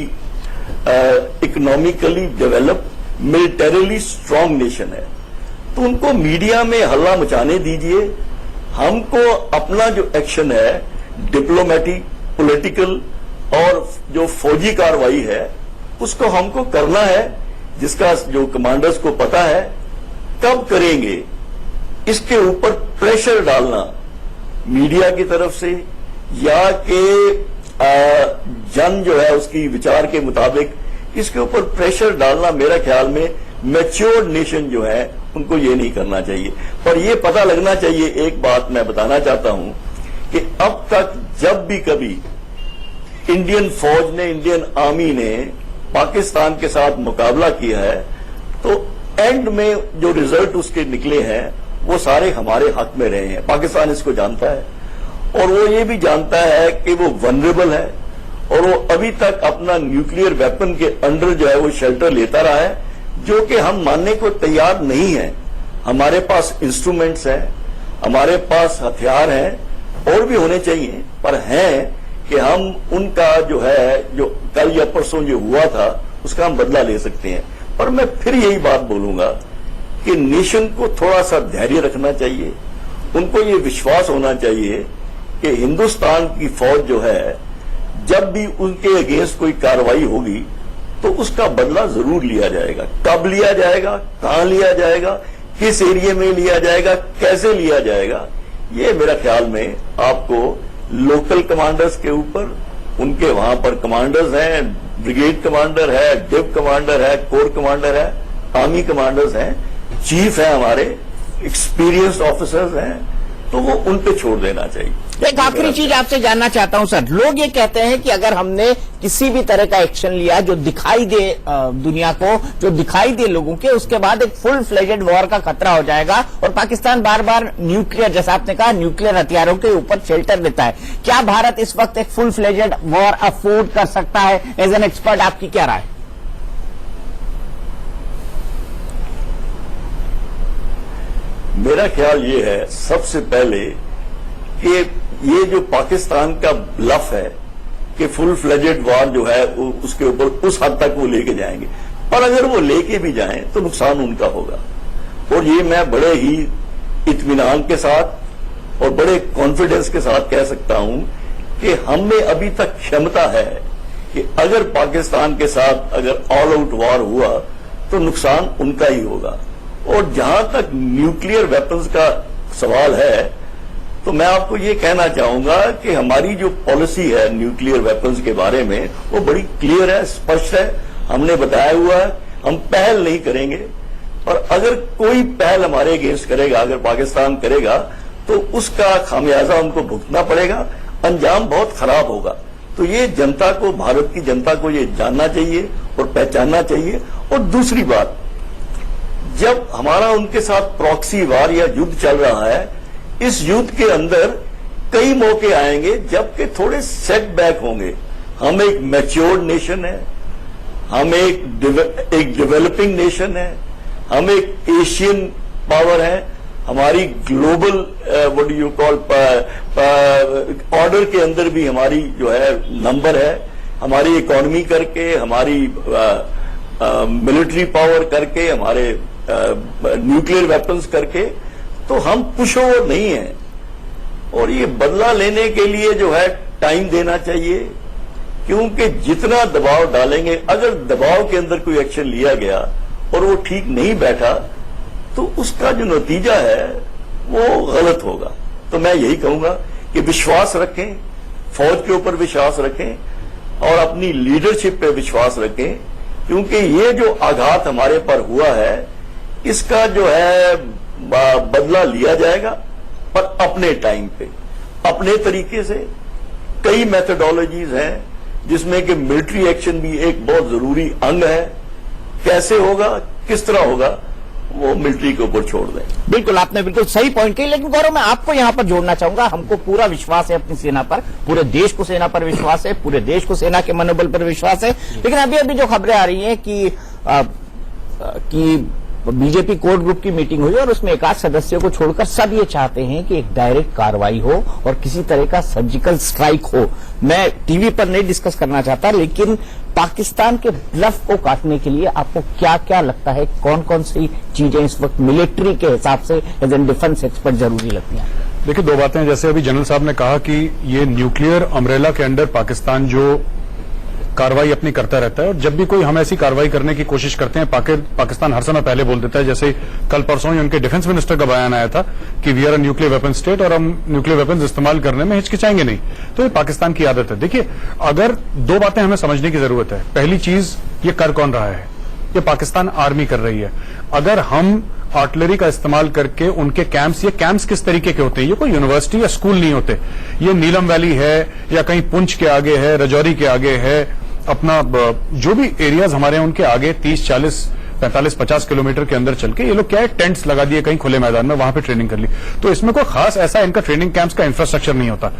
economically developed militarily strong nation है। तो उनको मीडिया में हल्ला मचाने दीजिए। हमको अपना जो एक्शन है डिप्लोमेटिक, पॉलिटिकल और जो फौजी कार्रवाई है उसको हमको करना है, जिसका जो कमांडर्स को पता है कब करेंगे। इसके ऊपर प्रेशर डालना मीडिया की तरफ से या कि जन जो है उसकी विचार के मुताबिक इसके ऊपर प्रेशर डालना मेरा ख्याल में मैच्योर्ड नेशन जो है उनको ये नहीं करना चाहिए। पर ये पता लगना चाहिए, एक बात मैं बताना चाहता हूं कि अब तक जब भी कभी इंडियन फौज ने, इंडियन आर्मी ने पाकिस्तान के साथ मुकाबला किया है तो एंड में जो रिजल्ट उसके निकले हैं वो सारे हमारे हक में रहे हैं। पाकिस्तान इसको जानता है और वो ये भी जानता है कि वो वनरेबल है और वो अभी तक अपना न्यूक्लियर वेपन के अंडर जो है वो शेल्टर लेता रहा है, जो कि हम मानने को तैयार नहीं है। हमारे पास इंस्ट्रूमेंट्स हैं, हमारे पास हथियार हैं और भी होने चाहिए, पर हैं कि हम उनका जो है जो कल या परसों जो हुआ था उसका हम बदला ले सकते हैं। पर मैं फिर यही बात बोलूंगा कि नेशन को थोड़ा सा धैर्य रखना चाहिए। उनको ये विश्वास होना चाहिए कि हिंदुस्तान की फौज जो है जब भी उनके अगेंस्ट कोई कार्रवाई होगी तो उसका बदला जरूर लिया जाएगा। कब लिया जाएगा, कहां लिया जाएगा, किस एरिया में लिया जाएगा, कैसे लिया जाएगा, ये मेरा ख्याल में आपको लोकल कमांडर्स के ऊपर, उनके वहां पर कमांडर्स हैं, ब्रिगेड कमांडर है, डिव कमांडर है, कोर कमांडर है, आर्मी कमांडर्स हैं, चीफ है, हमारे एक्सपीरियंस्ड ऑफिसर्स हैं, तो वो उन पे छोड़ देना चाहिए। एक आखिरी चीज आपसे जानना चाहता हूं सर, लोग ये कहते हैं कि अगर हमने किसी भी तरह का एक्शन लिया जो दिखाई दे दुनिया को, जो दिखाई दे लोगों के, उसके बाद एक फुल फ्लेजेड वॉर का खतरा हो जाएगा और पाकिस्तान बार बार न्यूक्लियर, जैसा आपने कहा, न्यूक्लियर हथियारों के ऊपर शेल्टर लेता है। क्या भारत इस वक्त एक फुल फ्लेजेड वॉर अफोर्ड कर सकता है? एज एन एक्सपर्ट आपकी क्या राय? मेरा ख्याल ये है सबसे पहले कि ये जो पाकिस्तान का ब्लफ है कि फुल फ्लेजेड वॉर जो है उसके ऊपर उस हद तक वो लेके जाएंगे, और अगर वो लेके भी जाएं तो नुकसान उनका होगा। और ये मैं बड़े ही इत्मीनान के साथ और बड़े कॉन्फिडेंस के साथ कह सकता हूं कि हमें अभी तक क्षमता है कि अगर पाकिस्तान के साथ अगर ऑल आउट वॉर हुआ तो नुकसान उनका ही होगा। और जहां तक न्यूक्लियर वेपन्स का सवाल है तो मैं आपको ये कहना चाहूंगा कि हमारी जो पॉलिसी है न्यूक्लियर वेपन्स के बारे में वो बड़ी क्लियर है, स्पष्ट है। हमने बताया हुआ है हम पहल नहीं करेंगे, और अगर कोई पहल हमारे अगेंस्ट करेगा, अगर पाकिस्तान करेगा तो उसका खामियाजा उनको भुगतना पड़ेगा, अंजाम बहुत खराब होगा। तो ये जनता को, भारत की जनता को ये जानना चाहिए और पहचानना चाहिए। और दूसरी बात, जब हमारा उनके साथ प्रॉक्सी वार या युद्ध चल रहा है, इस युद्ध के अंदर कई मौके आएंगे जबकि थोड़े सेटबैक होंगे। हम एक मैच्योर्ड नेशन है, हम एक डेवलपिंग नेशन है, हम एक एशियन पावर है, हमारी global what do you call order के अंदर भी हमारी जो है नंबर है, हमारी इकोनॉमी करके, हमारी मिलिट्री पावर करके, हमारे न्यूक्लियर वेपन्स करके, तो हम पुशओवर नहीं है। और ये बदला लेने के लिए जो है टाइम देना चाहिए, क्योंकि जितना दबाव डालेंगे, अगर दबाव के अंदर कोई एक्शन लिया गया और वो ठीक नहीं बैठा तो उसका जो नतीजा है वो गलत होगा। तो मैं यही कहूंगा कि विश्वास रखें, फौज के ऊपर विश्वास रखें और अपनी लीडरशिप पे विश्वास रखें, क्योंकि ये जो आघात हमारे पर हुआ है इसका जो है बदला लिया जाएगा, पर अपने टाइम पे, अपने तरीके से। कई मेथोडोलॉजीज हैं जिसमें कि मिलिट्री एक्शन भी एक बहुत जरूरी अंग है। कैसे होगा, किस तरह होगा, वो मिलिट्री के ऊपर छोड़ दें। बिल्कुल, आपने बिल्कुल सही पॉइंट कही। लेकिन गौरव, मैं आपको यहां पर जोड़ना चाहूंगा, हमको पूरा विश्वास है अपनी सेना पर, पूरे देश को सेना पर विश्वास है, पूरे देश को सेना के मनोबल पर विश्वास है। लेकिन अभी अभी जो खबरें आ रही हैं कि बीजेपी कोर ग्रुप की मीटिंग हुई और उसमें 1-8 सदस्यों को छोड़कर सब ये चाहते हैं कि एक डायरेक्ट कार्रवाई हो और किसी तरह का सर्जिकल स्ट्राइक हो। मैं टीवी पर नहीं डिस्कस करना चाहता, लेकिन पाकिस्तान के ब्लफ को काटने के लिए आपको क्या क्या लगता है, कौन कौन सी चीजें इस वक्त मिलिट्री के हिसाब से एज एन डिफेंस एक्सपर्ट जरूरी लगती हैं? देखिए, दो बातें। जैसे अभी जनरल साहब ने कहा कि ये न्यूक्लियर अम्ब्रेला के अंडर पाकिस्तान जो कार्रवाई अपनी करता रहता है, और जब भी कोई हम ऐसी कार्रवाई करने की कोशिश करते हैं पाकिस्तान हर समय पहले बोल देता है। जैसे कल परसों ही उनके डिफेंस मिनिस्टर का बयान आया था कि we are a nuclear weapon state और हम न्यूक्लियर वेपन्स इस्तेमाल करने में हिचकिचाएंगे नहीं। तो ये पाकिस्तान की आदत है। देखिए, अगर दो बातें हमें समझने की जरूरत है। पहली चीज, ये कर कौन रहा है? ये पाकिस्तान आर्मी कर रही है। अगर हम आर्टिलरी का इस्तेमाल करके उनके कैंप्स, ये कैंप्स किस तरीके के होते हैं? ये कोई यूनिवर्सिटी या स्कूल नहीं होते। ये नीलम वैली है या कहीं पुंछ के आगे है, रजौरी के आगे है, अपना जो भी एरियाज हमारे हैं उनके आगे 30, 40, 45, 50 किलोमीटर के अंदर चल के ये लोग क्या है, टेंट्स लगा दिए कहीं खुले मैदान में, वहां पे ट्रेनिंग कर ली। तो इसमें कोई खास ऐसा इनका ट्रेनिंग कैंप्स का इंफ्रास्ट्रक्चर नहीं होता।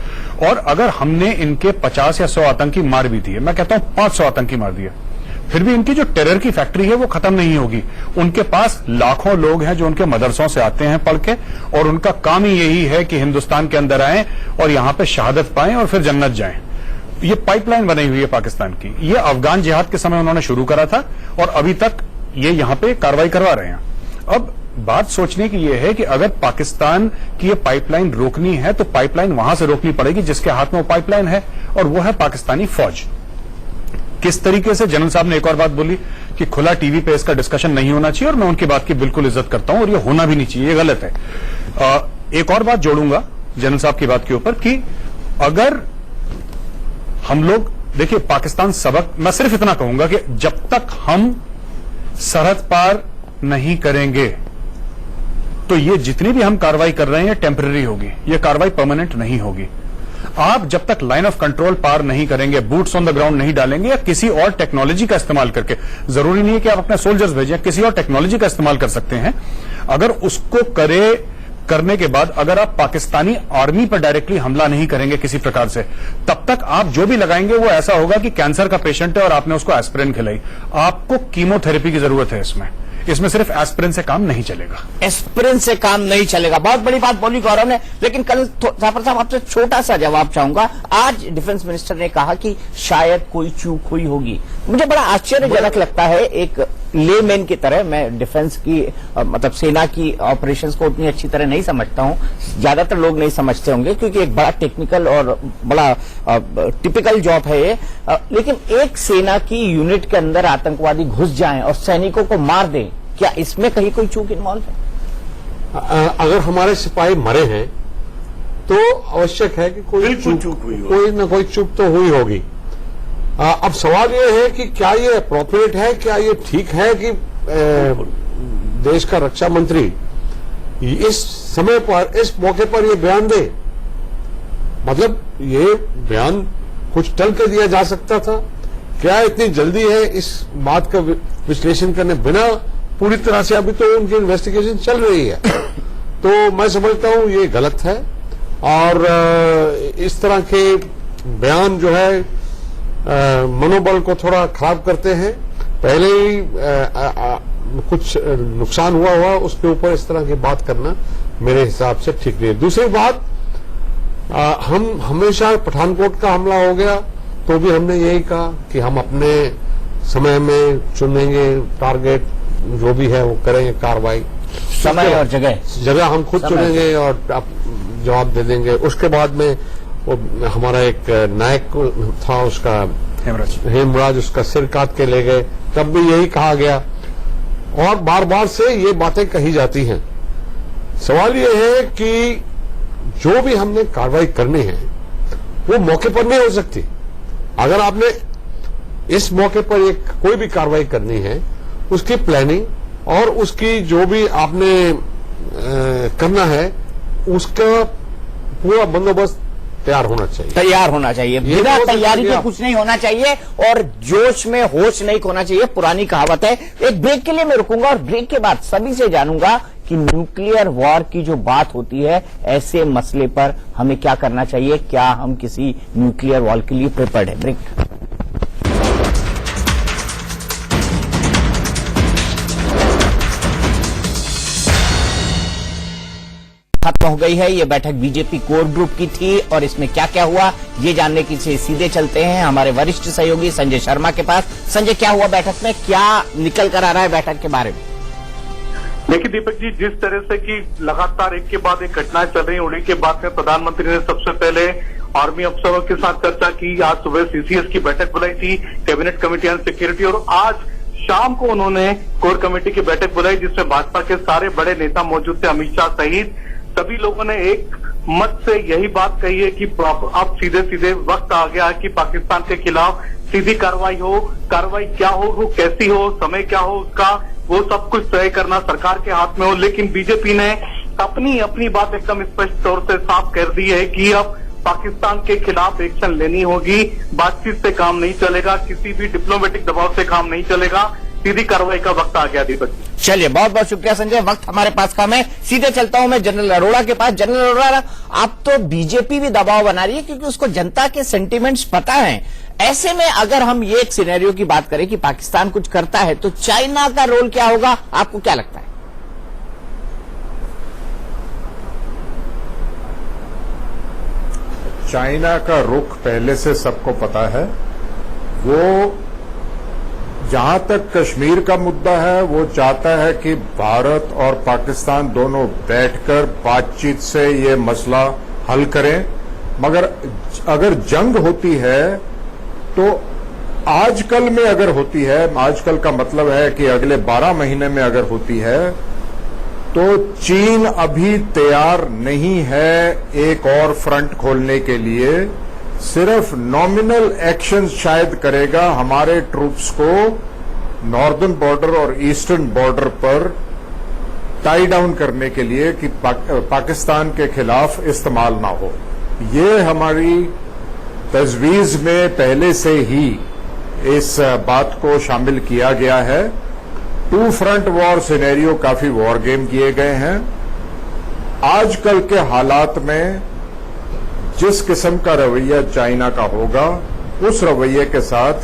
और अगर हमने इनके 50 या 100 आतंकी मार भी दिए, मैं कहता हूं 500 आतंकी मार दिए, फिर भी इनकी जो टेरर की फैक्ट्री है वो खत्म नहीं होगी। उनके पास लाखों लोग हैं जो उनके मदरसों से आते हैं पढ़ के, और उनका काम ही यही है कि हिंदुस्तान के अंदर आए और यहां पे शहादत पाएं और फिर जन्नत जाएं। ये पाइपलाइन बनी हुई है पाकिस्तान की। ये अफगान जिहाद के समय उन्होंने शुरू करा था और अभी तक ये यहां पे कार्रवाई करवा रहे हैं। अब बात सोचने की ये है कि अगर पाकिस्तान की ये पाइपलाइन रोकनी है तो पाइपलाइन वहां से रोकनी पड़ेगी जिसके हाथ में वो पाइपलाइन है, और वो है पाकिस्तानी फौज। किस तरीके से? जनरल साहब ने एक और बात बोली कि खुला टीवी पे इसका डिस्कशन नहीं होना चाहिए, और मैं उनकी बात की बिल्कुल इज्जत करता हूं, और ये होना भी नहीं चाहिए, ये गलत है। एक और बात जोड़ूंगा जनरल साहब की बात के ऊपर कि अगर हम लोग, देखिए, पाकिस्तान सबक, मैं सिर्फ इतना कहूंगा कि जब तक हम सरहद पार नहीं करेंगे तो ये जितनी भी हम कार्रवाई कर रहे हैं टेम्पररी होगी, ये कार्रवाई परमानेंट नहीं होगी। आप जब तक लाइन ऑफ कंट्रोल पार नहीं करेंगे, बूट्स ऑन द ग्राउंड नहीं डालेंगे, या किसी और टेक्नोलॉजी का इस्तेमाल करके, जरूरी नहीं है कि आप अपने सोल्जर्स भेजें, किसी और टेक्नोलॉजी का इस्तेमाल कर सकते हैं, अगर उसको करने के बाद अगर आप पाकिस्तानी आर्मी पर डायरेक्टली हमला नहीं करेंगे किसी प्रकार से, तब तक आप जो भी लगाएंगे वो ऐसा होगा कि कैंसर का पेशेंट है और आपने उसको एस्पिरिन खिलाई। आपको कीमोथेरेपी की जरूरत है इसमें। इसमें सिर्फ एस्पिरिन से काम नहीं चलेगा। एस्पिरिन से काम नहीं चलेगा, बहुत बड़ी बात बोली गौरव ने। लेकिन कल जाफर साहब आपसे छोटा सा जवाब चाहूंगा। आज डिफेंस मिनिस्टर ने कहा कि शायद कोई चूक हुई होगी। मुझे बड़ा आश्चर्यजनक लगता है, एक लेमैन की तरह। मैं डिफेंस की मतलब सेना की ऑपरेशंस को उतनी अच्छी तरह नहीं समझता हूं, ज्यादातर लोग नहीं समझते होंगे क्योंकि एक बड़ा टेक्निकल और बड़ा टिपिकल जॉब है ये। लेकिन एक सेना की यूनिट के अंदर आतंकवादी घुस जाएं और सैनिकों को मार दें, क्या इसमें कहीं कोई चूक इन्वॉल्व है? अगर हमारे सिपाही मरे हैं तो आवश्यक है कि कोई चूक तो हुई होगी। अब सवाल यह है कि क्या ये अप्रोप्रिएट है, क्या ये ठीक है कि देश का रक्षा मंत्री इस समय पर, इस मौके पर ये बयान दे? मतलब ये बयान कुछ टल के दिया जा सकता था। क्या इतनी जल्दी है इस बात का विश्लेषण करने बिना पूरी तरह से? अभी तो उनकी इन्वेस्टिगेशन चल रही है। तो मैं समझता हूं ये गलत है और इस तरह के बयान जो है मनोबल को थोड़ा खराब करते हैं। पहले ही कुछ नुकसान हुआ उसके ऊपर इस तरह की बात करना मेरे हिसाब से ठीक नहीं है। दूसरी बात, हम हमेशा पठानकोट का हमला हो गया तो भी हमने यही कहा कि हम अपने समय में चुनेंगे टारगेट, जो भी है वो करेंगे कार्रवाई, समय और जगह हम खुद चुनेंगे और आप जवाब दे देंगे। उसके बाद में वो हमारा एक नायक था, उसका हेमराज, उसका सिर काट के ले गए, तब भी यही कहा गया और बार बार से ये बातें कही जाती हैं। सवाल ये है कि जो भी हमने कार्रवाई करनी है वो मौके पर नहीं हो सकती। अगर आपने इस मौके पर एक कोई भी कार्रवाई करनी है, उसकी प्लानिंग और उसकी जो भी आपने करना है उसका पूरा बंदोबस्त तैयार होना चाहिए। बिना तैयारी के कुछ नहीं होना चाहिए और जोश में होश नहीं खोना चाहिए, पुरानी कहावत है। एक ब्रेक के लिए मैं रुकूंगा और ब्रेक के बाद सभी से जानूंगा कि न्यूक्लियर वॉर की जो बात होती है, ऐसे मसले पर हमें क्या करना चाहिए, क्या हम किसी न्यूक्लियर वॉर के लिए प्रिपेयर्ड है। ब्रेक। खत्म हो गई है ये बैठक, बीजेपी कोर ग्रुप की थी और इसमें क्या क्या हुआ ये जानने के लिए सीधे चलते हैं हमारे वरिष्ठ सहयोगी संजय शर्मा के पास। संजय, क्या हुआ बैठक में, क्या निकल कर आ रहा है बैठक के बारे में? देखिए दीपक जी, जिस तरह से कि लगातार एक के बाद एक घटनाएं चल रही, उन्हीं के बाद में प्रधानमंत्री ने सबसे पहले आर्मी अफसरों के साथ चर्चा की। आज सुबह सीसीएस की बैठक बुलाई थी, कैबिनेट कमेटी ऑन सिक्योरिटी, और आज शाम को उन्होंने कोर कमेटी की बैठक बुलाई जिसमें भाजपा के सारे बड़े नेता मौजूद थे। अमित शाह सहित सभी लोगों ने एक मत से यही बात कही है कि अब सीधे सीधे वक्त आ गया है कि पाकिस्तान के खिलाफ सीधी कार्रवाई हो। कार्रवाई क्या हो, वो कैसी हो, समय क्या हो, उसका वो सब कुछ तय करना सरकार के हाथ में हो। लेकिन बीजेपी ने अपनी बात एकदम स्पष्ट तौर से साफ कर दी है कि अब पाकिस्तान के खिलाफ एक्शन लेनी होगी। बातचीत से काम नहीं चलेगा, किसी भी डिप्लोमेटिक दबाव से काम नहीं चलेगा, सीधी कार्रवाई का वक्त आ गया दीपक। चलिए, बहुत बहुत शुक्रिया संजय, वक्त हमारे पास कम है। सीधे चलता हूं मैं जनरल अरोड़ा के पास। जनरल अरोड़ा, आप तो बीजेपी भी दबाव बना रही है क्योंकि उसको जनता के सेंटिमेंट्स पता है। ऐसे में अगर हम ये एक सिनेरियो की बात करें कि पाकिस्तान कुछ करता है तो चाइना का रोल क्या होगा, आपको क्या लगता है? चाइना का रुख पहले से सबको पता है। वो जहां तक कश्मीर का मुद्दा है, वो चाहता है कि भारत और पाकिस्तान दोनों बैठकर बातचीत से ये मसला हल करें। मगर अगर जंग होती है तो आजकल में अगर होती है, आजकल का मतलब है कि अगले 12 महीने में अगर होती है, तो चीन अभी तैयार नहीं है एक और फ्रंट खोलने के लिए। सिर्फ नॉमिनल एक्शन शायद करेगा हमारे ट्रूप्स को नॉर्दर्न बॉर्डर और ईस्टर्न बॉर्डर पर टाई डाउन करने के लिए कि पाकिस्तान के खिलाफ इस्तेमाल ना हो। ये हमारी तजवीज में पहले से ही इस बात को शामिल किया गया है। 2 फ्रंट वॉर सिनेरियो काफी वॉर गेम किए गए हैं। आजकल के हालात में जिस किस्म का रवैया चाइना का होगा, उस रवैये के साथ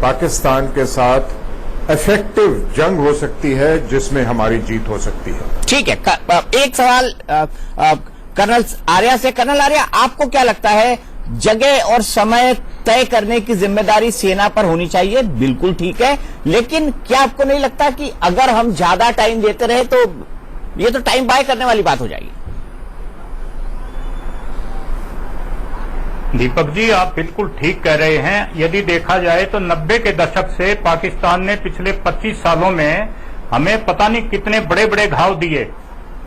पाकिस्तान के साथ इफेक्टिव जंग हो सकती है जिसमें हमारी जीत हो सकती है। ठीक है, एक सवाल कर्नल आर्या से। कर्नल आर्या, आपको क्या लगता है, जगह और समय तय करने की जिम्मेदारी सेना पर होनी चाहिए, बिल्कुल ठीक है, लेकिन क्या आपको नहीं लगता कि अगर हम ज्यादा टाइम देते रहे तो ये तो टाइम बाय करने वाली बात हो जाएगी? दीपक जी, आप बिल्कुल ठीक कह रहे हैं। यदि देखा जाए तो 90 के दशक से पाकिस्तान ने पिछले 25 सालों में हमें पता नहीं कितने बड़े बड़े घाव दिए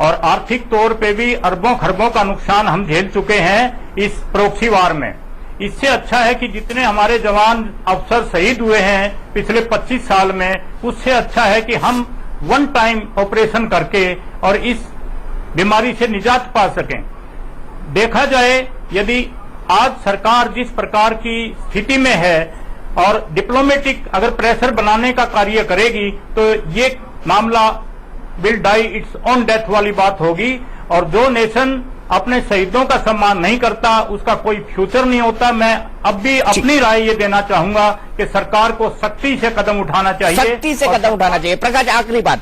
और आर्थिक तौर पे भी अरबों खरबों का नुकसान हम झेल चुके हैं इस प्रॉक्सी वार में। इससे अच्छा है कि जितने हमारे जवान अफसर शहीद हुए हैं पिछले 25 साल में, उससे अच्छा है कि हम वन टाइम ऑपरेशन करके और इस बीमारी से निजात पा सकें। देखा जाए, यदि आज सरकार जिस प्रकार की स्थिति में है और डिप्लोमेटिक अगर प्रेशर बनाने का कार्य करेगी तो ये मामला will die it's on death वाली बात होगी। और जो नेशन अपने शहीदों का सम्मान नहीं करता उसका कोई फ्यूचर नहीं होता। मैं अब भी अपनी राय ये देना चाहूंगा कि सरकार को सख्ती से कदम उठाना चाहिए, सख्ती से कदम उठाना चाहिए। प्रकाश, आखिरी बात,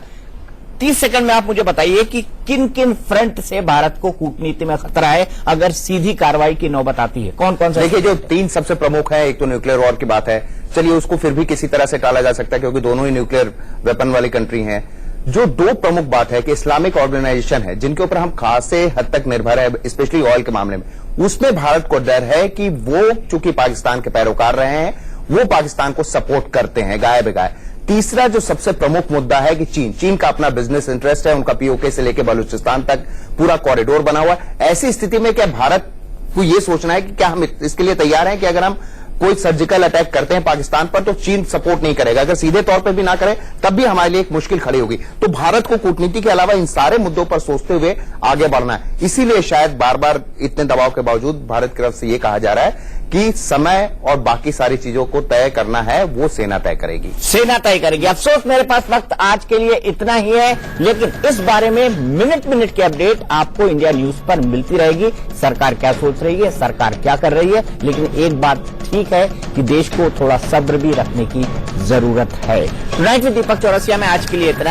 30 सेकंड में आप मुझे बताइए कि किन किन फ्रंट से भारत को कूटनीति में खतरा है अगर सीधी कार्रवाई की नौबत आती है? कौन कौन सा? देखिए, जो 3 सबसे प्रमुख है, एक तो न्यूक्लियर वॉर की बात है, चलिए उसको फिर भी किसी तरह से टाला जा सकता है क्योंकि दोनों ही न्यूक्लियर वेपन वाली कंट्री हैं। जो 2 प्रमुख बात है कि इस्लामिक ऑर्गेनाइजेशन है जिनके ऊपर हम खासे हद तक निर्भर है, स्पेशली ऑयल के मामले में, उसमें भारत को डर है कि वो चूंकि पाकिस्तान के पैरोकार रहे हैं, वो पाकिस्तान को सपोर्ट करते हैं गाय बेगाय। तीसरा जो सबसे प्रमुख मुद्दा है कि चीन का अपना बिजनेस इंटरेस्ट है, उनका पीओके से लेकर बलूचिस्तान तक पूरा कॉरिडोर बना हुआ है। ऐसी स्थिति में क्या भारत को यह सोचना है कि क्या हम इसके लिए तैयार हैं कि अगर हम कोई सर्जिकल अटैक करते हैं पाकिस्तान पर तो चीन सपोर्ट नहीं करेगा, अगर सीधे तौर पर भी ना करे तब भी हमारे लिए एक मुश्किल खड़ी होगी। तो भारत को कूटनीति के अलावा इन सारे मुद्दों पर सोचते हुए आगे बढ़ना है। इसीलिए शायद बार बार इतने दबाव के बावजूद भारत की तरफ से यह कहा जा रहा है कि समय और बाकी सारी चीजों को तय करना है, वो सेना तय करेगी। सेना तय करेगी। अफसोस मेरे पास वक्त आज के लिए इतना ही है, लेकिन इस बारे में मिनट मिनट की अपडेट आपको इंडिया न्यूज पर मिलती रहेगी। सरकार क्या सोच रही है, सरकार क्या कर रही है, लेकिन एक बात ठीक है कि देश को थोड़ा सब्र भी रखने की जरूरत है। टुनाइट विद दीपक चौरसिया में आज के लिए इतना।